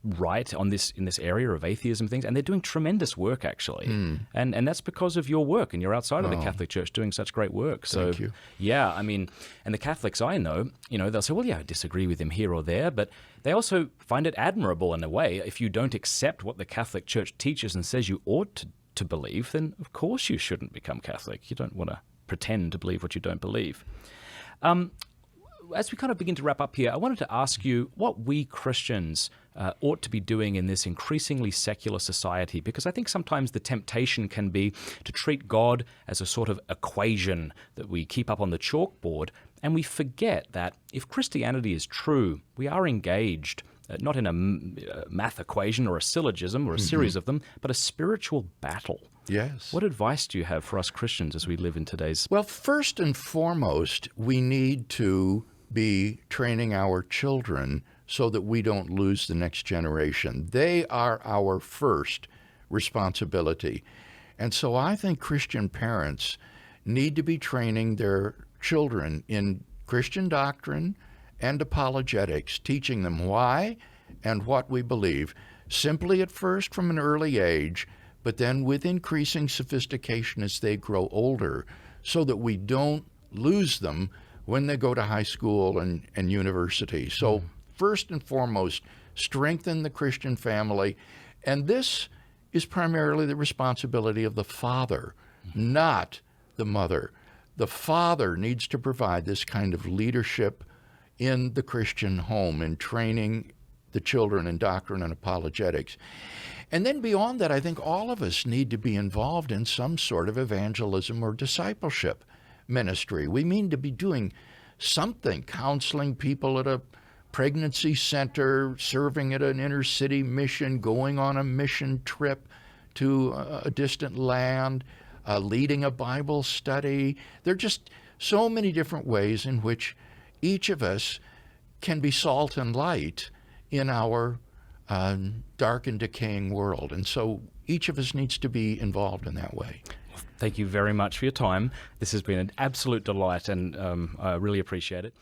write on this in this area of atheism things, and they're doing tremendous work actually. And that's because of your work, and you're outside of the Catholic Church doing such great work. So thank you. Yeah, and the Catholics I know, they'll say, well, yeah, I disagree with him here or there, but they also find it admirable in a way. If you don't accept what the Catholic Church teaches and says you ought to believe, then of course you shouldn't become Catholic. You don't want to pretend to believe what you don't believe. As we kind of begin to wrap up here, I wanted to ask you what we Christians ought to be doing in this increasingly secular society, because I think sometimes the temptation can be to treat God as a sort of equation that we keep up on the chalkboard, and we forget that if Christianity is true, we are engaged not in a math equation or a syllogism or a series of them, but a spiritual battle. Yes. What advice do you have for us Christians as we live in today's... Well, first and foremost, we need to be training our children so that we don't lose the next generation. They are our first responsibility. And so I think Christian parents need to be training their children in Christian doctrine and apologetics, teaching them why and what we believe, simply at first from an early age, but then with increasing sophistication as they grow older, so that we don't lose them when they go to high school and university. So first and foremost, strengthen the Christian family. And this is primarily the responsibility of the father, not the mother. The father needs to provide this kind of leadership in the Christian home, in training the children in doctrine and apologetics. And then beyond that, I think all of us need to be involved in some sort of evangelism or discipleship ministry. We mean to be doing something, counseling people at a pregnancy center, serving at an inner city mission, going on a mission trip to a distant land, leading a Bible study. There are just so many different ways in which each of us can be salt and light in our dark and decaying world. And so each of us needs to be involved in that way. Thank you very much for your time. This has been an absolute delight, and I really appreciate it.